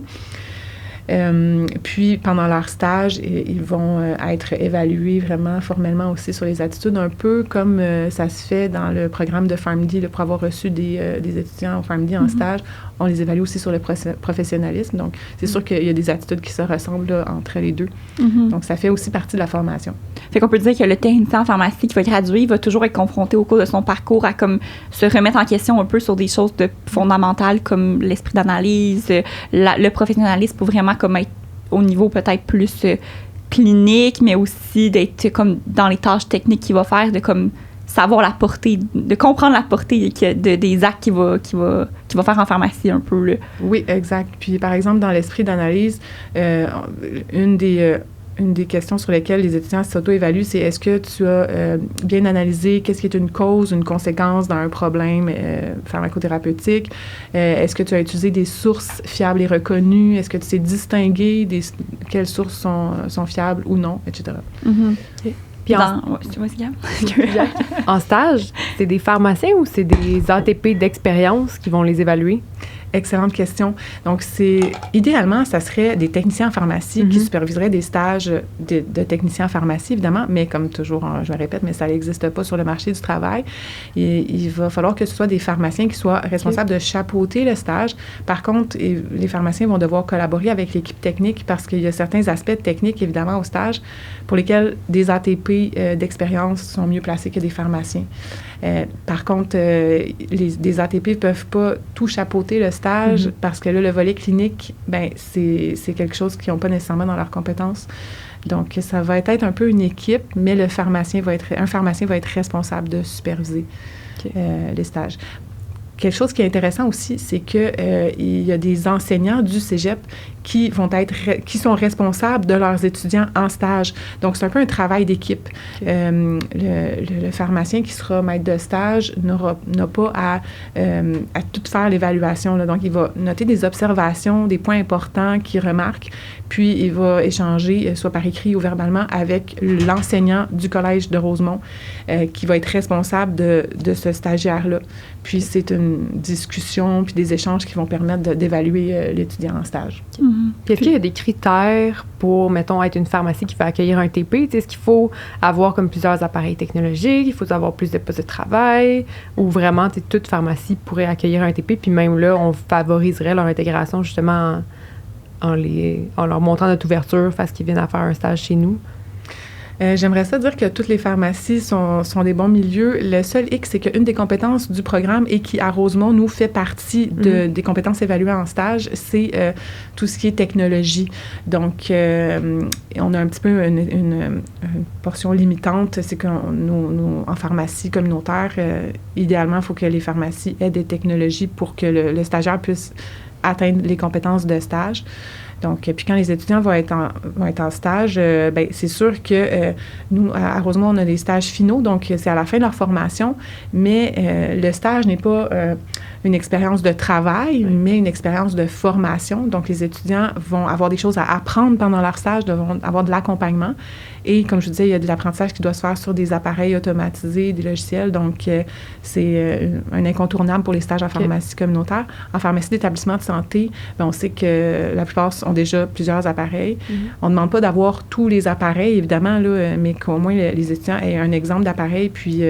Puis, pendant leur stage, ils vont être évalués vraiment formellement aussi sur les attitudes, un peu comme ça se fait dans le programme de PharmD, pour avoir reçu des étudiants au PharmD en stage. On les évalue aussi sur le professionnalisme. Donc, c'est sûr qu'il y a des attitudes qui se ressemblent là, entre les deux. Donc, ça fait aussi partie de la formation. Fait qu'on peut dire que le technicien en pharmacie qui va graduer va toujours être confronté au cours de son parcours à comme se remettre en question un peu sur des choses fondamentales comme l'esprit d'analyse, le professionnalisme pour vraiment comme être au niveau peut-être plus clinique, mais aussi d'être comme dans les tâches techniques qu'il va faire, de comme savoir la portée, de comprendre la portée des actes qu'il va faire en pharmacie un peu. Là. Oui, exact. Puis, par exemple, dans l'esprit d'analyse, une des questions sur lesquelles les étudiants s'auto-évaluent, c'est est-ce que tu as bien analysé qu'est-ce qui est une cause, une conséquence d'un problème pharmacothérapeutique? Est-ce que tu as utilisé des sources fiables et reconnues? Est-ce que tu sais distinguer quelles sources sont fiables ou non, etc. Okay. Puis en stage, c'est des pharmaciens ou c'est des ATP d'expérience qui vont les évaluer? Excellente question. Donc, idéalement, ça serait des techniciens en pharmacie qui superviseraient des stages de techniciens en pharmacie, évidemment, mais comme toujours, je me répète, mais ça n'existe pas sur le marché du travail. Il va falloir que ce soit des pharmaciens qui soient responsables de chapeauter le stage. Par contre, les pharmaciens vont devoir collaborer avec l'équipe technique parce qu'il y a certains aspects techniques, évidemment, au stage pour lesquels des ATP d'expérience sont mieux placés que des pharmaciens. Par contre, des ATP ne peuvent pas tout chapeauter le stage parce que là, le volet clinique, ben c'est quelque chose qu'ils n'ont pas nécessairement dans leurs compétences. Donc, ça va être un peu une équipe, mais un pharmacien va être responsable de superviser les stages. Quelque chose qui est intéressant aussi, c'est que il y a des enseignants du cégep qui sont responsables de leurs étudiants en stage. Donc, c'est un peu un travail d'équipe. Le pharmacien qui sera maître de stage n'a pas à tout faire l'évaluation. Là. Donc, il va noter des observations, des points importants qu'il remarque, puis il va échanger, soit par écrit ou verbalement, avec l'enseignant du Collège de Rosemont qui va être responsable de ce stagiaire-là. Puis, c'est une discussion puis des échanges qui vont permettre d'évaluer l'étudiant en stage. Puis est-ce qu'il y a des critères pour, mettons, être une pharmacie qui va accueillir un TP? Est-ce qu'il faut avoir comme plusieurs appareils technologiques? Il faut avoir plus de postes de travail? Ou vraiment, toute pharmacie pourrait accueillir un TP? Puis même là, on favoriserait leur intégration justement en leur montrant notre ouverture face qu'ils viennent à faire un stage chez nous? J'aimerais ça dire que toutes les pharmacies sont des bons milieux. Le seul hic, c'est qu'une des compétences du programme et qui, à Rosemont, nous fait partie des compétences évaluées en stage, c'est tout ce qui est technologie. Donc, on a un petit peu une portion limitante. C'est que nous, en pharmacie communautaire, idéalement, il faut que les pharmacies aient des technologies pour que le stagiaire puisse atteindre les compétences de stage. Donc, puis quand les étudiants vont être en stage, ben c'est sûr que nous, à Rosemont, on a des stages finaux, donc c'est à la fin de leur formation, mais le stage n'est pas une expérience de travail, mais une expérience de formation. Donc, les étudiants vont avoir des choses à apprendre pendant leur stage, devront avoir de l'accompagnement. Et comme je vous disais, il y a de l'apprentissage qui doit se faire sur des appareils automatisés, des logiciels. Donc, c'est un incontournable pour les stages en pharmacie communautaire. En pharmacie d'établissement de santé, bien, on sait que la plupart ont déjà plusieurs appareils. On ne demande pas d'avoir tous les appareils, évidemment, là, mais qu'au moins les étudiants aient un exemple d'appareil, puis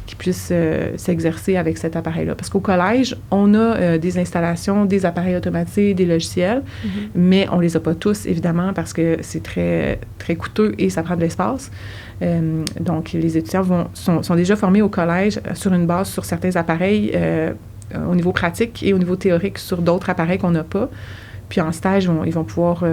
qui puissent s'exercer avec cet appareil-là. Parce qu'au collège, on a des installations, des appareils automatisés, des logiciels, mais on les a pas tous, évidemment, parce que c'est très, très coûteux et ça prend de l'espace. Donc, les étudiants sont déjà formés au collège sur une base sur certains appareils au niveau pratique et au niveau théorique sur d'autres appareils qu'on n'a pas. Puis en stage, ils vont pouvoir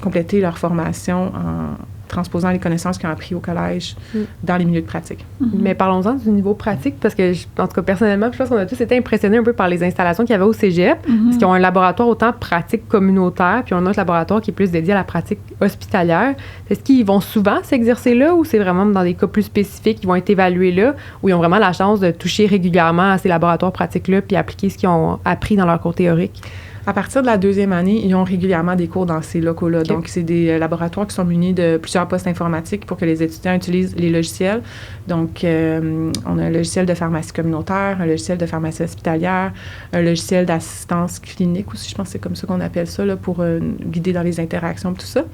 compléter leur formation en transposant les connaissances qu'ils ont apprises au collège dans les milieux de pratique. Mais parlons-en du niveau pratique, parce que, en tout cas, personnellement, je pense qu'on a tous été impressionnés un peu par les installations qu'il y avait au cégep, parce qu'ils ont un laboratoire autant pratique communautaire, puis on a un autre laboratoire qui est plus dédié à la pratique hospitalière. Est-ce qu'ils vont souvent s'exercer là, ou c'est vraiment dans des cas plus spécifiques qu'ils vont être évalués là, où ils ont vraiment la chance de toucher régulièrement à ces laboratoires pratiques-là, puis appliquer ce qu'ils ont appris dans leur cours théorique? À partir de la 2e année, ils ont régulièrement des cours dans ces locaux-là. Okay. Donc, c'est des laboratoires qui sont munis de plusieurs postes informatiques pour que les étudiants utilisent les logiciels. Donc, on a un logiciel de pharmacie communautaire, un logiciel de pharmacie hospitalière, un logiciel d'assistance clinique aussi, je pense que c'est comme ça qu'on appelle ça, là, pour guider dans les interactions et tout ça.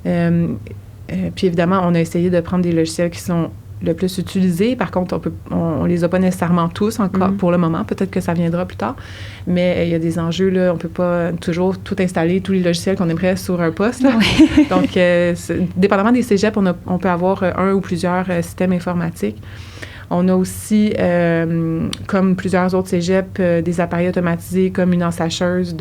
Puis évidemment, on a essayé de prendre des logiciels qui sont le plus utilisés. Par contre, on les a pas nécessairement tous encore pour le moment. Peut-être que ça viendra plus tard. Mais il y a des enjeux, là. On peut pas toujours tout installer, tous les logiciels qu'on aimerait sur un poste. Là. Oui. Donc, dépendamment des cégeps, on peut avoir un ou plusieurs systèmes informatiques. On a aussi, comme plusieurs autres cégeps, des appareils automatisés comme une ensacheuse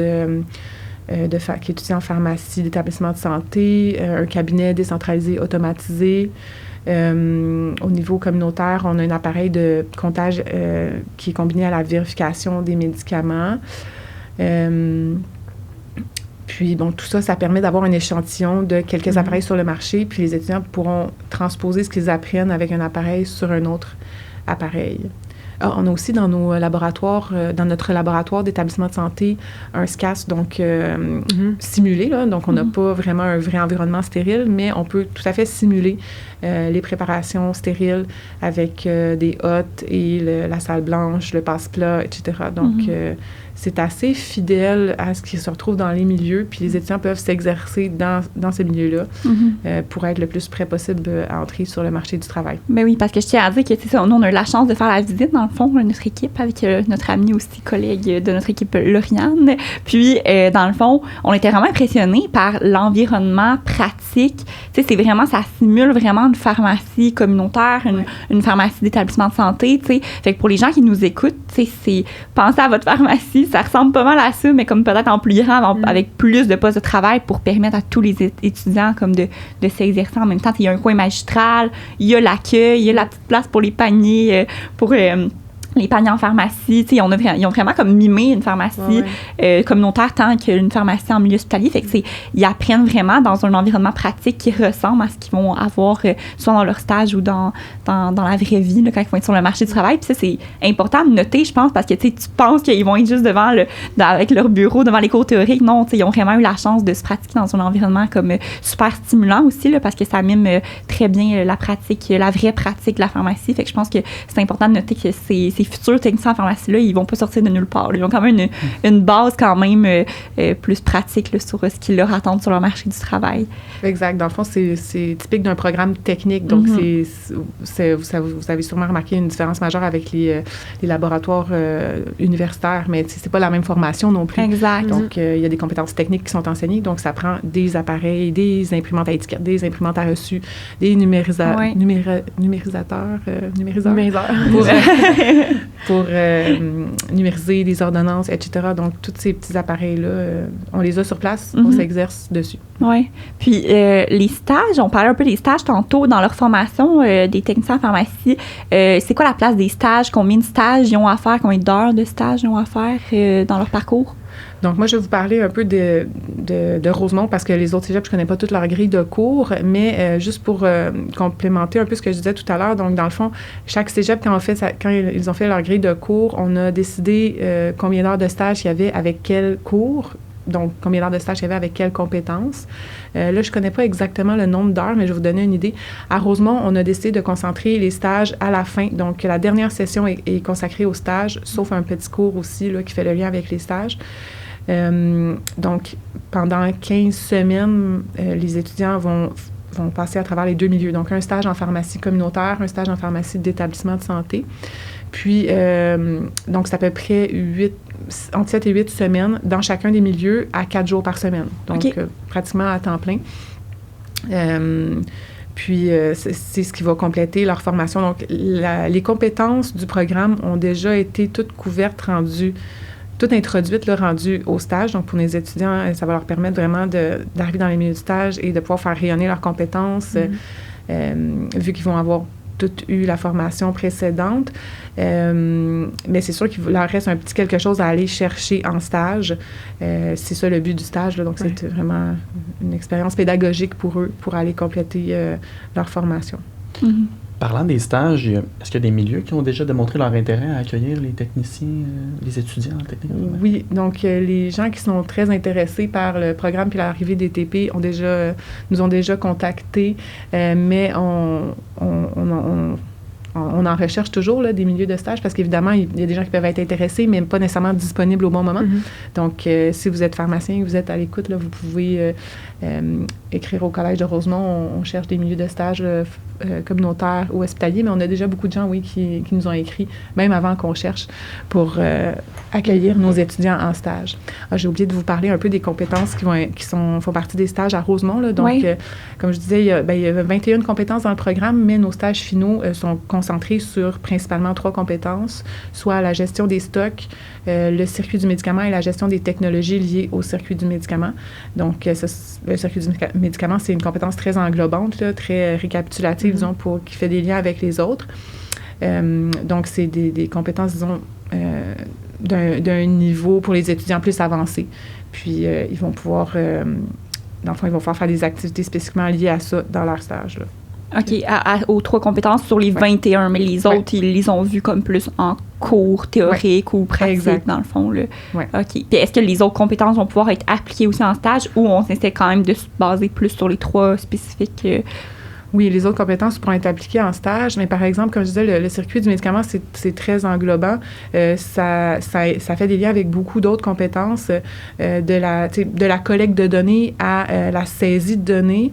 qui étudie en pharmacie d'établissement de santé, un cabinet décentralisé automatisé. Au niveau communautaire, on a un appareil de comptage qui est combiné à la vérification des médicaments. Puis, bon, tout ça, ça permet d'avoir un échantillon de quelques appareils sur le marché, puis les étudiants pourront transposer ce qu'ils apprennent avec un appareil sur un autre appareil. On a aussi dans nos laboratoires, dans notre laboratoire d'établissement de santé, un SCAS, donc simulé, là. Donc, on n'a pas vraiment un vrai environnement stérile, mais on peut tout à fait simuler les préparations stériles avec des hottes et la salle blanche, le passe-plat, etc. Donc, c'est assez fidèle à ce qui se retrouve dans les milieux, puis les étudiants peuvent s'exercer dans ces milieux-là pour être le plus près possible à entrer sur le marché du travail. Ben oui, parce que je tiens à dire que c'est ça, nous, on a eu la chance de faire la visite, dans le fond, de notre équipe, avec notre amie aussi, collègue de notre équipe, Lauriane. Puis, dans le fond, on était vraiment impressionnés par l'environnement pratique. Tu sais, c'est vraiment, ça simule vraiment une pharmacie communautaire, une pharmacie d'établissement de santé, tu sais. Fait que pour les gens qui nous écoutent, tu sais, c'est penser à votre pharmacie, ça ressemble pas mal à ça, mais comme peut-être en plus grand, avec plus de postes de travail pour permettre à tous les étudiants comme de s'exercer en même temps. Il y a un coin magistral, il y a l'accueil, il y a la petite place pour les paniers, pour les paniers en pharmacie. Ils ont vraiment comme mimé une pharmacie communautaire tant qu'une pharmacie en milieu hospitalier. Fait que ils apprennent vraiment dans un environnement pratique qui ressemble à ce qu'ils vont avoir soit dans leur stage ou dans la vraie vie là, quand ils vont être sur le marché du travail. Puis ça, c'est important de noter, je pense, parce que tu penses qu'ils vont être juste avec leur bureau, devant les cours théoriques. Non, ils ont vraiment eu la chance de se pratiquer dans un environnement comme super stimulant aussi, là, parce que ça mime très bien la pratique, la vraie pratique de la pharmacie. Fait que je pense que c'est important de noter que ces futurs techniciens en pharmacie-là, ils vont pas sortir de nulle part. Ils ont quand même une base quand même plus pratique là, sur ce qu'ils leur attendent sur leur marché du travail. Exact. Dans le fond, c'est typique d'un programme technique. Donc, vous avez sûrement remarqué une différence majeure avec les laboratoires universitaires, mais c'est pas la même formation non plus. Exact. Donc, il y a des compétences techniques qui sont enseignées. Donc, ça prend des appareils, des imprimantes à étiquettes, des imprimantes à reçu, des numérisateurs pour numériser les ordonnances, etc. Donc, tous ces petits appareils-là, on les a sur place, on s'exerce dessus. Oui. Puis, les stages, on parlait un peu des stages tantôt dans leur formation des techniciens en pharmacie. C'est quoi la place des stages? Combien de stages ils ont à faire? Combien d'heures de stages ils ont à faire dans leur parcours? Donc, moi, je vais vous parler un peu de Rosemont parce que les autres cégeps, je ne connais pas toute leur grille de cours, mais juste pour complémenter un peu ce que je disais tout à l'heure. Donc, dans le fond, chaque cégep, quand ils ont fait leur grille de cours, on a décidé combien d'heures de stage il y avait avec quel cours. Donc, combien d'heures de stage il y avait avec quelles compétences. Là, je ne connais pas exactement le nombre d'heures, mais je vais vous donner une idée. À Rosemont, on a décidé de concentrer les stages à la fin. Donc, la dernière session est consacrée aux stages, sauf un petit cours aussi là, qui fait le lien avec les stages. Donc, pendant 15 semaines, les étudiants vont passer à travers les 2 milieux. Donc, un stage en pharmacie communautaire, un stage en pharmacie d'établissement de santé. Puis, donc, c'est à peu près entre 7 et 8 semaines dans chacun des milieux à 4 jours par semaine. Donc, pratiquement à temps plein. Puis, c'est ce qui va compléter leur formation. Donc, les compétences du programme ont déjà été toutes couvertes, toutes introduites, rendues au stage. Donc, pour les étudiants, ça va leur permettre vraiment d'arriver dans les milieux du stage et de pouvoir faire rayonner leurs compétences, vu qu'ils vont avoir toutes eu la formation précédente. Mais c'est sûr qu'il leur reste un petit quelque chose à aller chercher en stage. C'est ça le but du stage, là. Donc, c'est vraiment une expérience pédagogique pour eux, pour aller compléter leur formation. Parlant des stages, est-ce qu'il y a des milieux qui ont déjà démontré leur intérêt à accueillir les techniciens, les étudiants en technique? Oui, donc les gens qui sont très intéressés par le programme puis l'arrivée des TP nous ont déjà contactés, mais on en recherche toujours là, des milieux de stage parce qu'évidemment, il y a des gens qui peuvent être intéressés, mais pas nécessairement disponibles au bon moment. Donc, si vous êtes pharmacien et vous êtes à l'écoute, là, vous pouvez écrire au Collège de Rosemont. On cherche des milieux de stage communautaires ou hospitaliers, mais on a déjà beaucoup de gens, oui, qui nous ont écrit, même avant qu'on cherche, pour accueillir nos étudiants en stage. J'ai oublié de vous parler un peu des compétences qui font partie des stages à Rosemont. Là. Donc, comme je disais, il y a 21 compétences dans le programme, mais nos stages finaux sont concentrés sur principalement 3 compétences, soit la gestion des stocks, le circuit du médicament et la gestion des technologies liées au circuit du médicament. Donc, le circuit du médicament, c'est une compétence très englobante, là, très récapitulative, disons, qui fait des liens avec les autres. Donc, c'est des compétences, disons, d'un niveau pour les étudiants plus avancés. Puis, ils vont pouvoir, dans le fond, ils vont pouvoir faire des activités spécifiquement liées à ça dans leur stage, là. OK, aux 3 compétences sur les 21, mais les autres, ils les ont vus comme plus en cours théorique ou pratique, dans le fond. Là. OK. Puis est-ce que les autres compétences vont pouvoir être appliquées aussi en stage ou on essaie quand même de se baser plus sur les 3 spécifiques? Oui, les autres compétences pourront être appliquées en stage, mais par exemple, comme je disais, le circuit du médicament, c'est très englobant. Ça fait des liens avec beaucoup d'autres compétences, de la collecte de données à la saisie de données.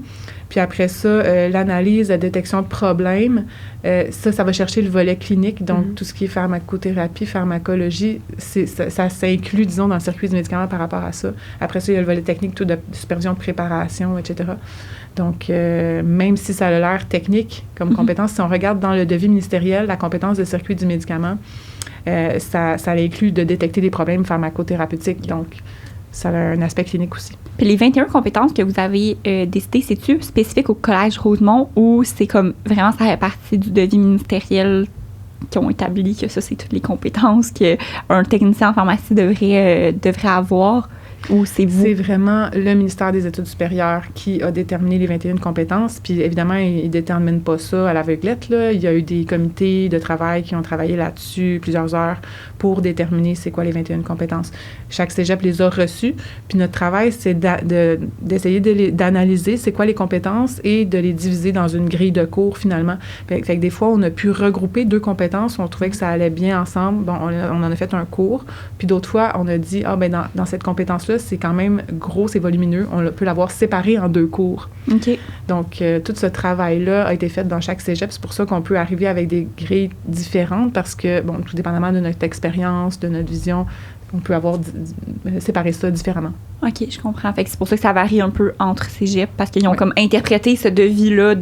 Puis après ça, l'analyse, la détection de problèmes, ça va chercher le volet clinique. Donc, tout ce qui est pharmacothérapie, pharmacologie, ça s'inclut, disons, dans le circuit du médicament par rapport à ça. Après ça, il y a le volet technique, tout de supervision de préparation, etc. Donc, même si ça a l'air technique comme compétence, si on regarde dans le devis ministériel, la compétence de circuit du médicament, ça inclut de détecter des problèmes pharmacothérapeutiques. Donc, ça a un aspect clinique aussi. Puis les 21 compétences que vous avez décidées, c'est-tu spécifique au Collège Rosemont ou c'est comme vraiment ça fait partie du devis ministériel qui ont établi que ça, c'est toutes les compétences qu'un technicien en pharmacie devrait avoir? Ou c'est vous? C'est vraiment le ministère des Études supérieures qui a déterminé les 21 compétences. Puis évidemment, il ne détermine pas ça à l'aveuglette, là. Il y a eu des comités de travail qui ont travaillé là-dessus plusieurs heures pour déterminer c'est quoi les 21 compétences. Chaque cégep les a reçues. Puis notre travail, c'est d'essayer d'analyser c'est quoi les compétences et de les diviser dans une grille de cours finalement. Fait que des fois, on a pu regrouper 2 compétences. On trouvait que ça allait bien ensemble. Bon, on en a fait un cours. Puis d'autres fois, on a dit, dans cette compétence-là, c'est quand même gros, c'est volumineux. On peut l'avoir séparé en 2 cours. OK. Donc, tout ce travail-là a été fait dans chaque cégep. C'est pour ça qu'on peut arriver avec des grilles différentes parce que, bon, tout dépendamment de notre expérience, de notre vision, on peut avoir séparé ça différemment. OK, je comprends. Fait que c'est pour ça que ça varie un peu entre cégeps parce qu'ils ont comme interprété ce devis-là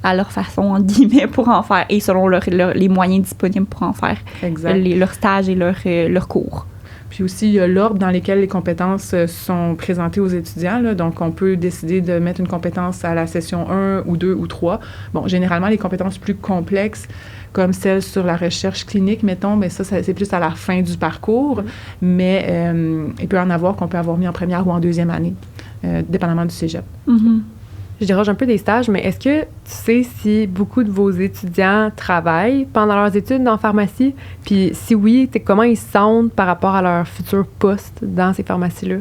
à leur façon, entre guillemets, pour en faire et selon les moyens disponibles pour en faire leur stage et leur cours. Puis aussi, il y a l'ordre dans lequel les compétences sont présentées aux étudiants. Là. Donc, on peut décider de mettre une compétence à la session 1 ou 2 ou 3. Bon, généralement, les compétences plus complexes, comme celles sur la recherche clinique, mettons, mais ça c'est plus à la fin du parcours. Mais il peut en avoir qu'on peut avoir mis en première ou en 2e année, dépendamment du cégep. Je déroge un peu des stages, mais est-ce que tu sais si beaucoup de vos étudiants travaillent pendant leurs études en pharmacie? Puis si oui, comment ils se sentent par rapport à leur futur poste dans ces pharmacies-là?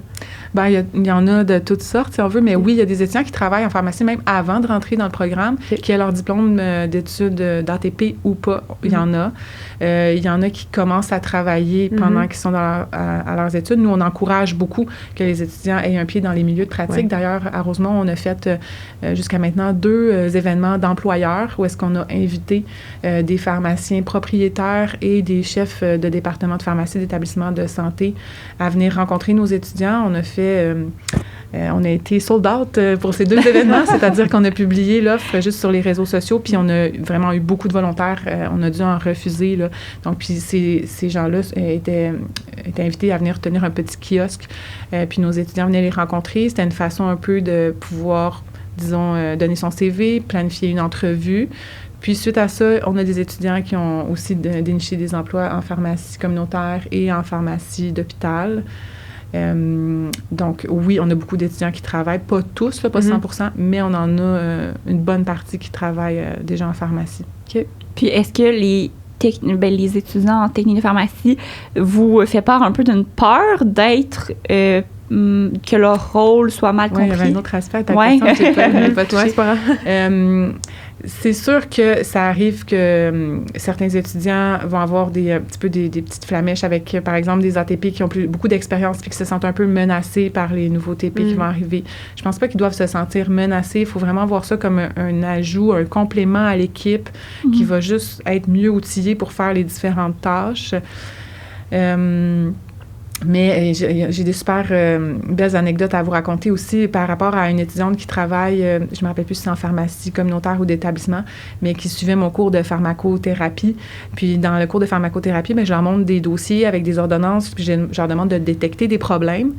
Bien, il y en a de toutes sortes, si on veut, mais oui, il y a des étudiants qui travaillent en pharmacie même avant de rentrer dans le programme, qui ont leur diplôme d'études d'ATP ou pas. Il y en a. Il y en a qui commencent à travailler pendant qu'ils sont à leurs études. Nous, on encourage beaucoup que les étudiants aient un pied dans les milieux de pratique. D'ailleurs, à Rosemont, on a fait jusqu'à maintenant 2 événements d'employeurs où est-ce qu'on a invité des pharmaciens propriétaires et des chefs de département de pharmacie d'établissements de santé à venir rencontrer nos étudiants. On a été sold out pour ces 2 événements, c'est-à-dire qu'on a publié l'offre juste sur les réseaux sociaux, puis on a vraiment eu beaucoup de volontaires. On a dû en refuser, là. Donc, puis ces gens-là étaient invités à venir tenir un petit kiosque, puis nos étudiants venaient les rencontrer. C'était une façon un peu de pouvoir, disons, donner son CV, planifier une entrevue. Puis, suite à ça, on a des étudiants qui ont aussi déniché des emplois en pharmacie communautaire et en pharmacie d'hôpital. Donc, oui, on a beaucoup d'étudiants qui travaillent, pas tous, là, pas 100%, mais on en a une bonne partie qui travaillent déjà en pharmacie. Okay. Puis, est-ce que les étudiants en technique de pharmacie vous fait part un peu d'une peur d'être... que leur rôle soit mal compris? Oui, il y avait un autre aspect à ta question que j'ai pas touché. C'est pas grave. C'est sûr que ça arrive que certains étudiants vont avoir un petit peu des petites flamèches avec, par exemple, des ATP qui ont beaucoup d'expérience puis qui se sentent un peu menacés par les nouveaux TP qui vont arriver. Je pense pas qu'ils doivent se sentir menacés. Il faut vraiment voir ça comme un ajout, un complément à l'équipe qui va juste être mieux outillé pour faire les différentes tâches. Mais j'ai des super belles anecdotes à vous raconter aussi par rapport à une étudiante qui travaille, je ne me rappelle plus si c'est en pharmacie communautaire ou d'établissement, mais qui suivait mon cours de pharmacothérapie. Puis dans le cours de pharmacothérapie, je leur montre des dossiers avec des ordonnances, puis je leur demande de détecter des problèmes.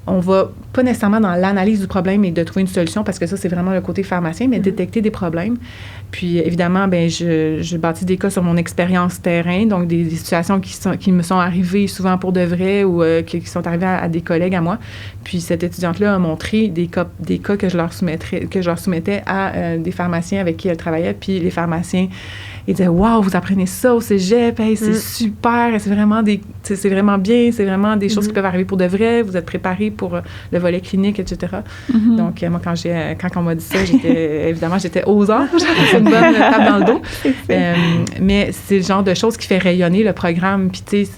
On va pas nécessairement dans l'analyse du problème et de trouver une solution, parce que ça, c'est vraiment le côté pharmacien, mais détecter des problèmes. Puis, évidemment, je bâtis des cas sur mon expérience terrain, donc des situations qui me sont arrivées souvent pour de vrai ou qui sont arrivées à des collègues à moi. Puis, cette étudiante-là a montré des cas que je leur soumettais à des pharmaciens avec qui elle travaillait. Puis, les pharmaciens, ils disaient « Wow, vous apprenez ça au cégep, hey, c'est super, c'est vraiment bien, c'est vraiment des choses qui peuvent arriver pour de vrai, vous êtes préparés pour le volet clinique, etc. » Donc, moi, quand on m'a dit ça, j'étais aux anges, c'est une bonne tape dans le dos. Mais c'est le genre de choses qui fait rayonner le programme. Puis, tu sais,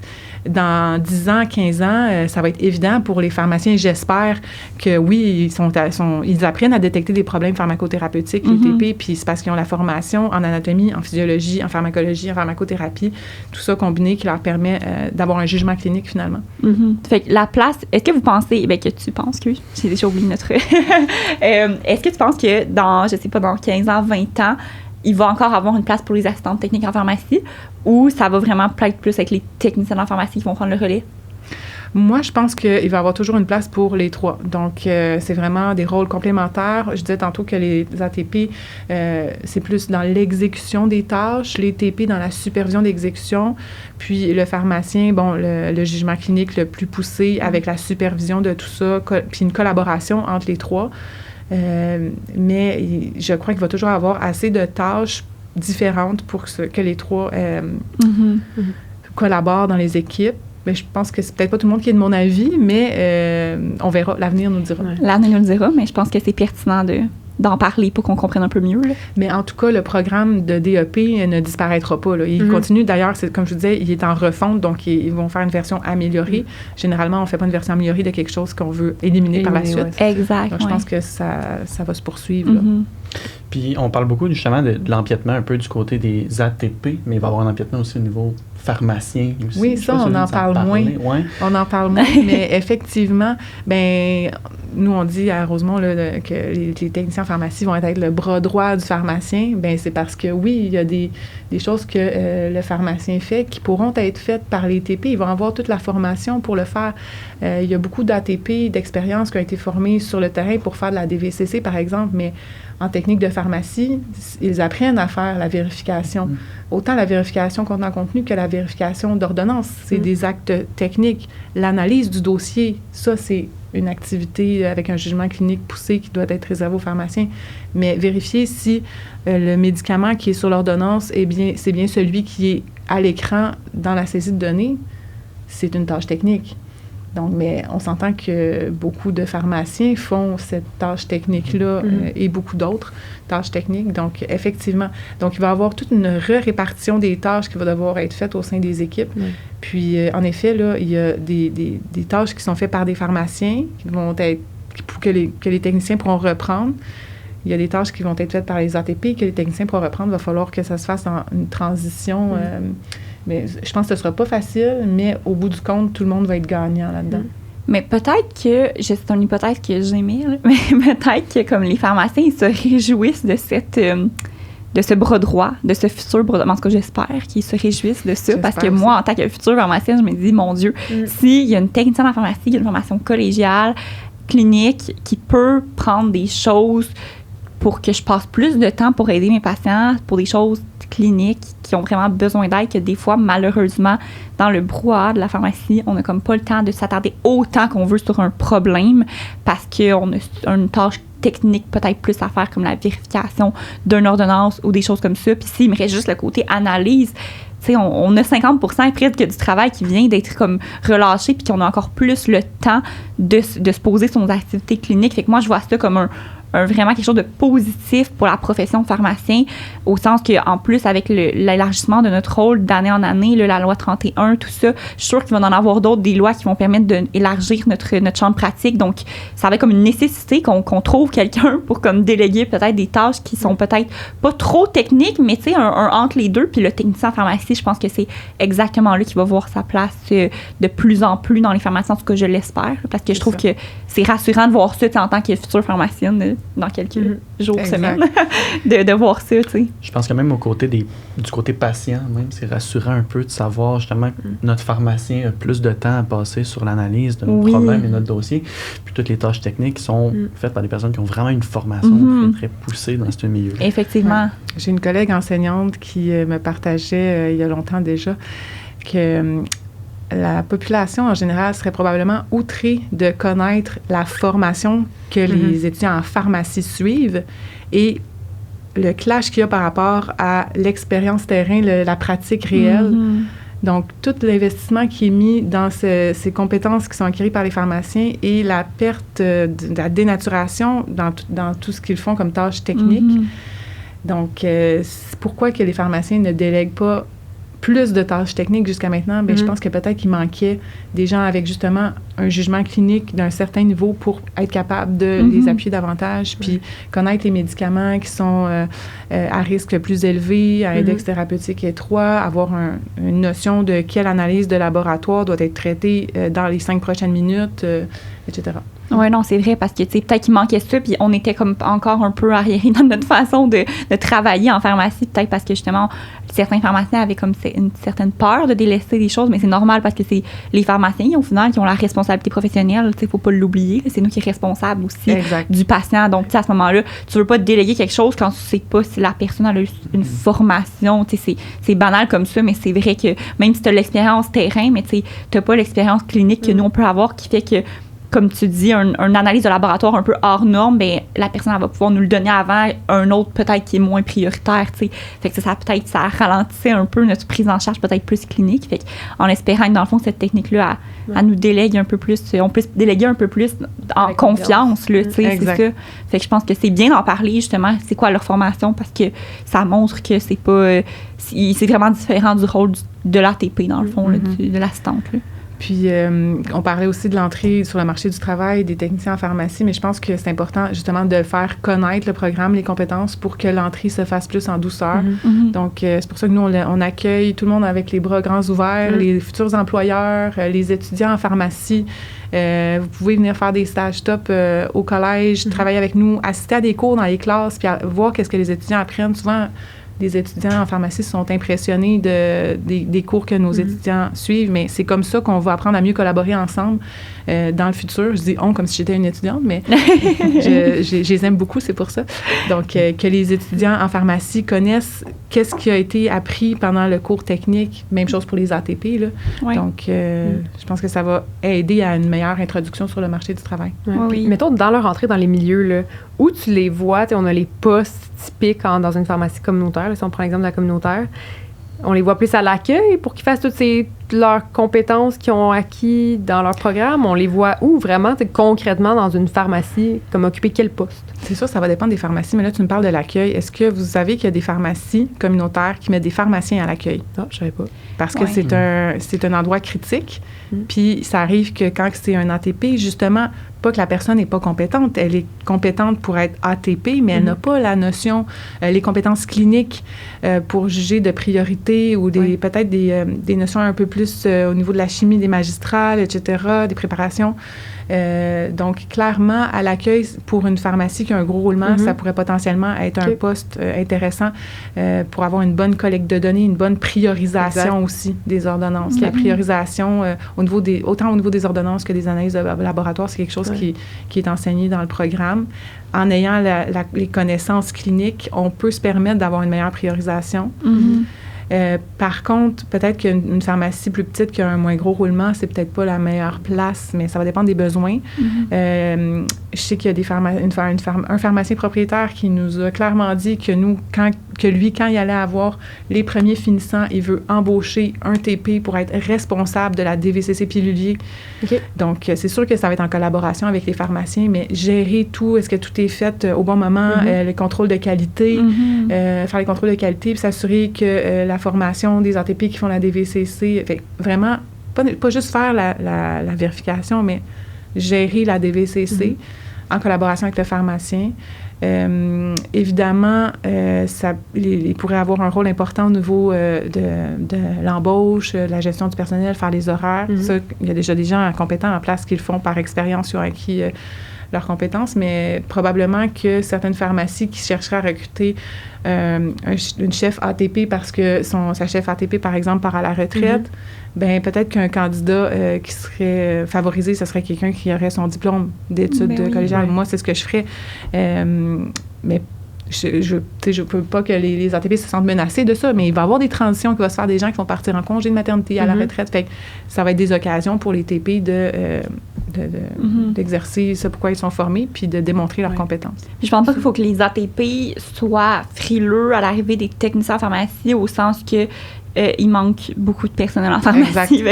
dans 10 ans, 15 ans, ça va être évident pour les pharmaciens. J'espère que, oui, ils apprennent à détecter des problèmes pharmacothérapeutiques, les TP, puis c'est parce qu'ils ont la formation en anatomie, en physiologie, en pharmacologie, en pharmacothérapie, tout ça combiné qui leur permet d'avoir un jugement clinique, finalement. Fait que la place, est-ce que vous pensez, que tu penses que, j'ai déjà oublié notre... est-ce que tu penses que dans 15 ans, 20 ans, il va encore avoir une place pour les assistantes techniques en pharmacie ou ça va vraiment être plus avec les techniciens en pharmacie qui vont prendre le relais? Moi, je pense qu'il va y avoir toujours une place pour les trois. Donc, c'est vraiment des rôles complémentaires. Je disais tantôt que les ATP, c'est plus dans l'exécution des tâches, les TP dans la supervision d'exécution, puis le pharmacien, le jugement clinique le plus poussé avec la supervision de tout ça, puis une collaboration entre les trois. Mais je crois qu'il va toujours avoir assez de tâches différentes pour que les trois collaborent dans les équipes. Mais je pense que c'est peut-être pas tout le monde qui est de mon avis, mais on verra. L'avenir nous le dira. L'avenir nous le dira, mais je pense que c'est pertinent d'en parler pour qu'on comprenne un peu mieux. Là. Mais en tout cas, le programme de DEP ne disparaîtra pas. Là. Il continue. D'ailleurs, comme je vous disais, il est en refonte, donc ils vont faire une version améliorée. Généralement, on ne fait pas une version améliorée de quelque chose qu'on veut éliminer par la suite. Ouais. Exact. Donc, je pense que ça va se poursuivre. Là. Puis, on parle beaucoup justement de l'empiètement un peu du côté des ATP, mais il va y avoir un empiètement aussi au niveau pharmacien. Aussi. Oui, ça, on en parle moins. Ouais. On en parle moins, mais effectivement, nous, on dit à Rosemont là, que les techniciens en pharmacie vont être le bras droit du pharmacien. C'est parce que, oui, il y a des choses que le pharmacien fait qui pourront être faites par les TP. Ils vont avoir toute la formation pour le faire. Il y a beaucoup d'ATP, d'expériences qui ont été formées sur le terrain pour faire de la DVCC, par exemple, mais en technique de pharmacie, ils apprennent à faire la vérification. Autant la vérification contenant-contenu que la vérification d'ordonnance. C'est des actes techniques. L'analyse du dossier, ça, c'est une activité avec un jugement clinique poussé qui doit être réservé aux pharmaciens. Mais vérifier si le médicament qui est sur l'ordonnance, c'est bien celui qui est à l'écran dans la saisie de données, c'est une tâche technique. Donc, mais on s'entend que beaucoup de pharmaciens font cette tâche technique-là et beaucoup d'autres tâches techniques. Donc, effectivement, il va y avoir toute une répartition des tâches qui va devoir être faites au sein des équipes. Puis, en effet, là, il y a des tâches qui sont faites par des pharmaciens qui vont être que les techniciens pourront reprendre. Il y a des tâches qui vont être faites par les ATP que les techniciens pourront reprendre. Il va falloir que ça se fasse en une transition. Mais je pense que ce ne sera pas facile, mais au bout du compte, tout le monde va être gagnant là-dedans. Mais peut-être que, c'est une hypothèse que j'aimais, mais peut-être que comme les pharmaciens, ils se réjouissent de ce bras droit, de ce futur bras droit. En tout cas, j'espère qu'ils se réjouissent de ça, parce que moi, en tant que futur pharmacienne, je me dis, mon Dieu, s'il y a une technicienne en pharmacie, il y a une formation collégiale, clinique, qui peut prendre des choses pour que je passe plus de temps pour aider mes patients, pour des choses cliniques qui ont vraiment besoin d'aide, que des fois, malheureusement, dans le brouhaha de la pharmacie, on n'a comme pas le temps de s'attarder autant qu'on veut sur un problème parce qu'on a une tâche technique peut-être plus à faire, comme la vérification d'une ordonnance ou des choses comme ça. Puis s'il me reste juste le côté analyse, tu sais, on a 50% presque du travail qui vient d'être comme relâché, puis qu'on a encore plus le temps de se poser sur nos activités cliniques. Fait que moi, je vois ça comme vraiment quelque chose de positif pour la profession de pharmacien, au sens qu'en plus, avec l'élargissement de notre rôle d'année en année, la loi 31, tout ça, je suis sûre qu'il va en avoir d'autres, des lois qui vont permettre d'élargir notre champ de pratique. Donc, ça va être comme une nécessité qu'on trouve quelqu'un pour comme déléguer peut-être des tâches qui sont peut-être pas trop techniques, mais tu sais, un entre les deux. Puis le technicien en pharmacie, je pense que c'est exactement là qu'il va voir sa place de plus en plus dans les pharmacies, en tout cas, je l'espère, parce que je trouve que c'est rassurant de voir ça en tant que future pharmacienne dans quelques jours, semaines, de voir ça, tu sais. Je pense que même du côté patient, même, c'est rassurant un peu de savoir justement que notre pharmacien a plus de temps à passer sur l'analyse de nos problèmes et notre dossier, puis toutes les tâches techniques sont faites par des personnes qui ont vraiment une formation très, très poussée dans ce milieu. Effectivement. Ouais. J'ai une collègue enseignante qui me partageait il y a longtemps déjà que la population en général serait probablement outrée de connaître la formation que les étudiants en pharmacie suivent et le clash qu'il y a par rapport à l'expérience terrain, la pratique réelle. Donc, tout l'investissement qui est mis dans ces compétences qui sont acquises par les pharmaciens et la perte de la dénaturation dans tout ce qu'ils font comme tâches techniques. Donc, pourquoi que les pharmaciens ne délèguent pas plus de tâches techniques jusqu'à maintenant? Bien, je pense que peut-être qu'il manquait des gens avec justement un jugement clinique d'un certain niveau pour être capable de les appuyer davantage, puis connaître les médicaments qui sont à risque plus élevé, à index thérapeutique étroit, avoir une notion de quelle analyse de laboratoire doit être traitée dans les 5 prochaines minutes, etc. Oui, non, c'est vrai, parce que, tu sais, peut-être qu'il manquait ça, puis on était comme encore un peu arriérés dans notre façon de travailler en pharmacie, peut-être parce que, justement, certains pharmaciens avaient comme une certaine peur de délaisser des choses, mais c'est normal parce que c'est les pharmaciens, au final, qui ont la responsabilité professionnelle, tu sais, faut pas l'oublier, c'est nous qui sommes responsables aussi du patient. Donc, tu sais, à ce moment-là, tu veux pas déléguer quelque chose quand tu sais pas si la personne a eu une formation, tu sais, c'est banal comme ça, mais c'est vrai que même si tu as l'expérience terrain, mais tu sais, tu n'as pas l'expérience clinique que nous, on peut avoir, qui fait que, comme tu dis, une analyse de laboratoire un peu hors norme, bien, la personne elle va pouvoir nous le donner avant un autre peut-être qui est moins prioritaire, tu sais. Fait que ça peut-être, ça ralentissait un peu notre prise en charge peut-être plus clinique. Fait en espérant que, dans le fond, cette technique-là, elle nous délègue un peu plus, on peut se déléguer un peu plus en confiance, là, tu sais, c'est ça. Fait que je pense que c'est bien d'en parler, justement, c'est quoi leur formation, parce que ça montre que c'est pas... c'est vraiment différent du rôle de l'ATP, dans le fond, là, de l'assistante, là. Puis, on parlait aussi de l'entrée sur le marché du travail des techniciens en pharmacie, mais je pense que c'est important, justement, de faire connaître le programme, les compétences, pour que l'entrée se fasse plus en douceur. Donc, c'est pour ça que nous, on accueille tout le monde avec les bras grands ouverts, les futurs employeurs, les étudiants en pharmacie. Vous pouvez venir faire des stages top au collège, travailler avec nous, assister à des cours dans les classes, puis voir qu'est-ce que les étudiants apprennent. Souvent, les étudiants en pharmacie sont impressionnés des cours que nos étudiants suivent, mais c'est comme ça qu'on va apprendre à mieux collaborer ensemble dans le futur. Je dis « on » comme si j'étais une étudiante, mais je les aime beaucoup, c'est pour ça. Donc, que les étudiants en pharmacie connaissent qu'est-ce qui a été appris pendant le cours technique. Même chose pour les ATP, là. Ouais. Donc, je pense que ça va aider à une meilleure introduction sur le marché du travail. Ouais. Puis, mettons, dans leur entrée dans les milieux, là, où tu les vois, on a les postes typiques dans une pharmacie communautaire, là, si on prend l'exemple de la communautaire, on les voit plus à l'accueil pour qu'ils fassent toutes leurs compétences qu'ils ont acquis dans leur programme. On les voit où vraiment, concrètement, dans une pharmacie, comme occuper quel poste? C'est sûr, ça va dépendre des pharmacies, mais là, tu me parles de l'accueil. Est-ce que vous savez qu'il y a des pharmacies communautaires qui mettent des pharmaciens à l'accueil? Non, je savais pas. Parce que c'est un endroit critique, puis ça arrive que quand c'est un ATP, justement, pas que la personne n'est pas compétente, elle est compétente pour être ATP, mais elle n'a pas la notion, les compétences cliniques pour juger de priorité ou peut-être des notions un peu plus au niveau de la chimie des magistrales, etc., des préparations. Donc, clairement, à l'accueil, pour une pharmacie qui a un gros roulement, ça pourrait potentiellement être un poste intéressant pour avoir une bonne collecte de données, une bonne priorisation aussi des ordonnances. La priorisation, autant au niveau des ordonnances que des analyses de laboratoire, c'est quelque chose qui est enseigné dans le programme. En ayant les connaissances cliniques, on peut se permettre d'avoir une meilleure priorisation. Par contre, peut-être qu'une pharmacie plus petite qui a un moins gros roulement, c'est peut-être pas la meilleure place, mais ça va dépendre des besoins. Je sais qu'il y a un pharmacien propriétaire qui nous a clairement dit que quand il allait avoir les premiers finissants, il veut embaucher un TP pour être responsable de la DVCC pilulier. Donc, c'est sûr que ça va être en collaboration avec les pharmaciens, mais gérer tout, est-ce que tout est fait au bon moment, le contrôle de qualité, faire les contrôles de qualité, puis s'assurer que la formation des ATP qui font la DVCC, fait vraiment, pas juste faire la vérification, mais gérer la DVCC en collaboration avec le pharmacien. Évidemment, il pourrait avoir un rôle important au niveau de l'embauche, de la gestion du personnel, faire les horaires. Ça, il y a déjà des gens compétents en place qui le font par expérience, qui ont acquis leurs compétences, mais probablement que certaines pharmacies qui chercheraient à recruter une chef ATP parce que sa chef ATP, par exemple, part à la retraite, ben peut-être qu'un candidat qui serait favorisé, ce serait quelqu'un qui aurait son diplôme d'études collégiales. Moi, c'est ce que je ferais. Mais je peux pas que les ATP se sentent menacés de ça, mais il va y avoir des transitions qui vont se faire, des gens qui vont partir en congé de maternité à la retraite. Fait que ça va être des occasions pour les TP d'exercer ça, pourquoi ils sont formés, puis de démontrer leurs compétences. Puis je pense pas qu'il faut que les ATP soient frileux à l'arrivée des techniciens en pharmacie, au sens que il manque beaucoup de personnel en pharmacie.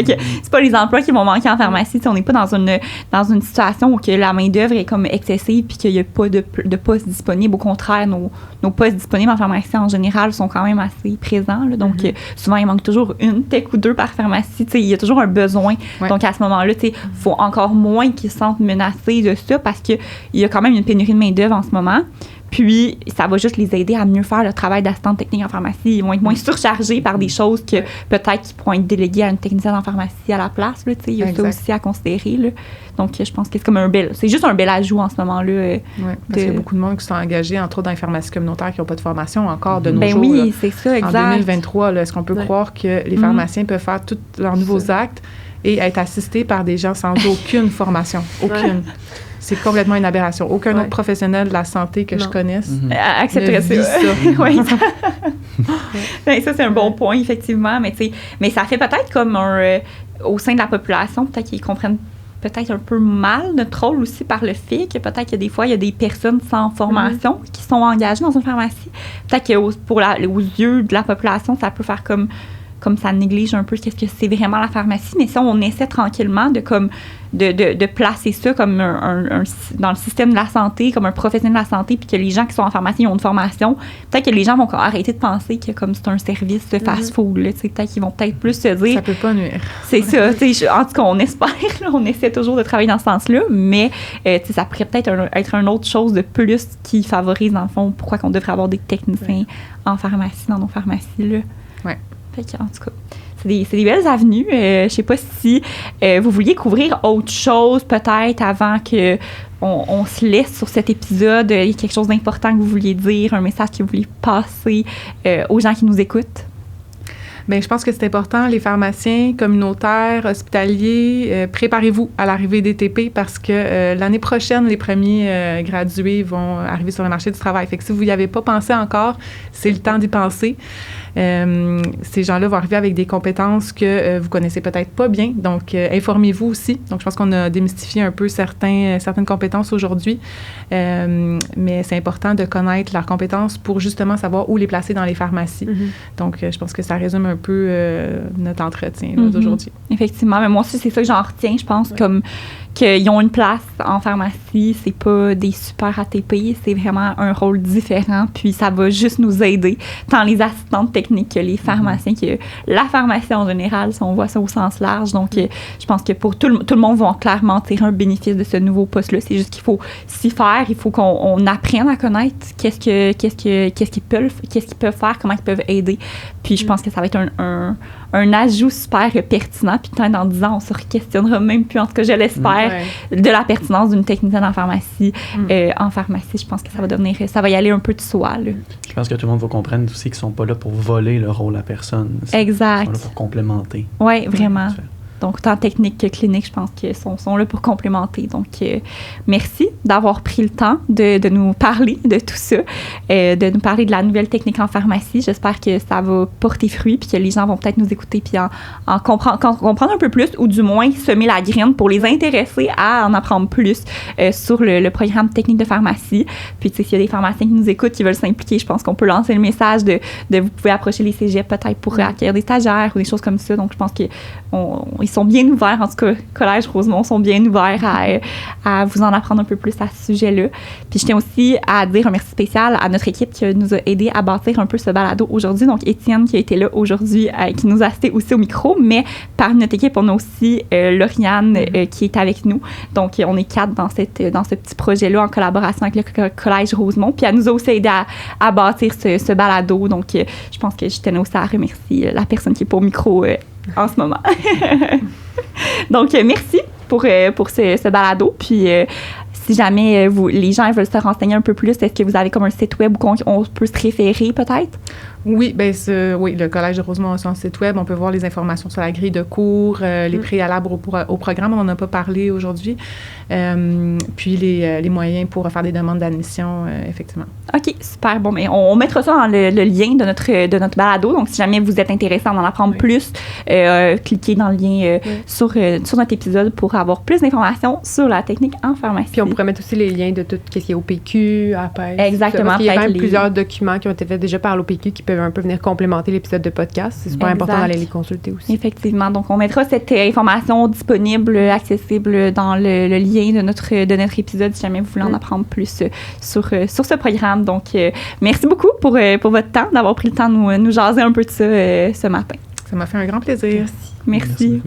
C'est pas les emplois qui vont manquer en pharmacie. On n'est pas dans une situation où que la main-d'œuvre est comme excessive puis qu'il n'y a pas de postes disponibles. Au contraire, nos postes disponibles en pharmacie en général sont quand même assez présents. Là. Donc, souvent, il manque toujours une tech ou deux par pharmacie. Il y a toujours un besoin. Donc, à ce moment-là, il faut encore moins qu'ils se sentent menacés de ça parce qu'il y a quand même une pénurie de main-d'œuvre en ce moment. Puis, ça va juste les aider à mieux faire le travail d'assistante technique en pharmacie. Ils vont être moins surchargés par des choses que peut-être qu'ils pourront être délégués à une technicienne en pharmacie à la place. Là, il y a ça aussi à considérer. Là. Donc, je pense que c'est comme c'est juste un bel ajout en ce moment-là. Parce qu'il y a beaucoup de monde qui sont engagés, entre autres dans les pharmacies communautaires qui n'ont pas de formation encore de nos jours. Oui, là. C'est ça, exact. En 2023, est-ce qu'on peut croire que les pharmaciens peuvent faire tous leurs nouveaux actes et être assistés par des gens sans aucune formation? Aucune. C'est complètement une aberration. Aucun autre professionnel de la santé que je connaisse accepterait ça. Oui. Ça, c'est un bon point, effectivement. Mais ça fait peut-être comme au sein de la population, peut-être qu'ils comprennent peut-être un peu mal notre rôle aussi par le fait que peut-être qu'il y a des fois, il y a des personnes sans formation qui sont engagées dans une pharmacie. Peut-être que aux yeux de la population, ça peut faire comme ça néglige un peu qu'est-ce que c'est vraiment la pharmacie, mais ça, on essaie tranquillement de placer ça comme dans le système de la santé, comme un professionnel de la santé, puis que les gens qui sont en pharmacie ont une formation. Peut-être que les gens vont arrêter de penser que comme c'est un service de fast-food, là, peut-être qu'ils vont peut-être plus se dire... Ça peut pas nuire. C'est ça. En tout cas, on espère. Là, on essaie toujours de travailler dans ce sens-là, mais ça pourrait peut-être être une autre chose de plus qui favorise, dans le fond, pourquoi qu'on devrait avoir des techniciens en pharmacie, dans nos pharmacies. Là. Ouais. Fait que, en tout cas, c'est des belles avenues. Je sais pas si vous vouliez couvrir autre chose peut-être avant qu'on se laisse sur cet épisode. Il y a quelque chose d'important que vous vouliez dire, un message que vous vouliez passer aux gens qui nous écoutent. Bien, je pense que c'est important, les pharmaciens communautaires, hospitaliers, préparez-vous à l'arrivée des TP parce que l'année prochaine, les premiers gradués vont arriver sur le marché du travail. Fait que si vous n'y avez pas pensé encore, c'est le temps d'y penser. Ces gens-là vont arriver avec des compétences que vous connaissez peut-être pas bien. Donc, informez-vous aussi. Donc, je pense qu'on a démystifié un peu certaines compétences aujourd'hui. Mais c'est important de connaître leurs compétences pour justement savoir où les placer dans les pharmacies. Donc, je pense que ça résume un peu notre entretien d'aujourd'hui. Effectivement. Mais moi aussi, c'est ça que j'en retiens. Je pense comme qu'ils ont une place en pharmacie. C'est pas des super ATP. C'est vraiment un rôle différent. Puis, ça va juste nous aider, tant les assistantes techniques que les pharmaciens, que la pharmacie en général, si on voit ça au sens large. Donc, je pense que pour tout le monde va clairement tirer un bénéfice de ce nouveau poste-là. C'est juste qu'il faut s'y faire. Il faut qu'on apprenne à connaître qu'est-ce qu'ils peuvent faire, comment ils peuvent aider. Puis, je pense que ça va être un ajout super pertinent. Puis, peut-être dans 10 ans, on se re-questionnera même plus, en tout cas, je l'espère, de la pertinence d'une technicienne en pharmacie. En pharmacie, je pense que ça va y aller un peu de soi. Là. Je pense que tout le monde va comprendre aussi qu'ils ne sont pas là pour voler le rôle à personne. Exact. Ils sont là pour complémenter. Oui, vraiment. Donc, tant technique que clinique, je pense qu'ils sont là pour complémenter. Donc, merci d'avoir pris le temps de nous parler de tout ça, de nous parler de la nouvelle technique en pharmacie. J'espère que ça va porter fruit puis que les gens vont peut-être nous écouter puis en comprendre un peu plus ou du moins semer la graine pour les intéresser à en apprendre plus sur le programme technique de pharmacie. Puis, tu sais, s'il y a des pharmaciens qui nous écoutent, qui veulent s'impliquer, je pense qu'on peut lancer le message de vous pouvez approcher les cégeps peut-être pour acquérir des stagiaires ou des choses comme ça. Donc, je pense qu'ils sont bien ouverts, en tout cas, Collège Rosemont sont bien ouverts à vous en apprendre un peu plus à ce sujet-là. Puis, je tiens aussi à dire un merci spécial à notre équipe qui nous a aidé à bâtir un peu ce balado aujourd'hui. Donc, Étienne qui a été là aujourd'hui, qui nous a assisté aussi au micro, mais parmi notre équipe, on a aussi Lauriane qui est avec nous. Donc, on est 4 dans ce petit projet-là en collaboration avec le Collège Rosemont. Puis, elle nous a aussi aidé à bâtir ce balado. Donc, je pense que je tenais aussi à remercier la personne qui est pas au micro en ce moment. Donc, merci pour ce balado. Puis, si jamais les gens veulent se renseigner un peu plus, est-ce que vous avez comme un site web où on peut se référer peut-être? Oui, le Collège de Rosemont a son site web. On peut voir les informations sur la grille de cours, les préalables au programme. On n'en a pas parlé aujourd'hui. Puis les moyens pour faire des demandes d'admission, effectivement. OK, super. Bon, mais on mettra ça dans le lien de notre balado. Donc, si jamais vous êtes intéressé à en apprendre plus, cliquez dans le lien sur notre épisode pour avoir plus d'informations sur la technique en pharmacie. Puis on pourrait mettre aussi les liens de tout ce qui est OPQ, APES. Exactement. Parce qu'il y a quand même plusieurs documents qui ont été faits déjà par l'OPQ qui peuvent un peu venir complémenter l'épisode de podcast. C'est super important d'aller les consulter aussi. Effectivement. Donc, on mettra cette information disponible, accessible dans le lien de notre épisode si jamais vous voulez en apprendre plus sur ce programme. Donc, merci beaucoup pour votre temps, d'avoir pris le temps de nous jaser un peu de ça ce matin. Ça m'a fait un grand plaisir. Merci.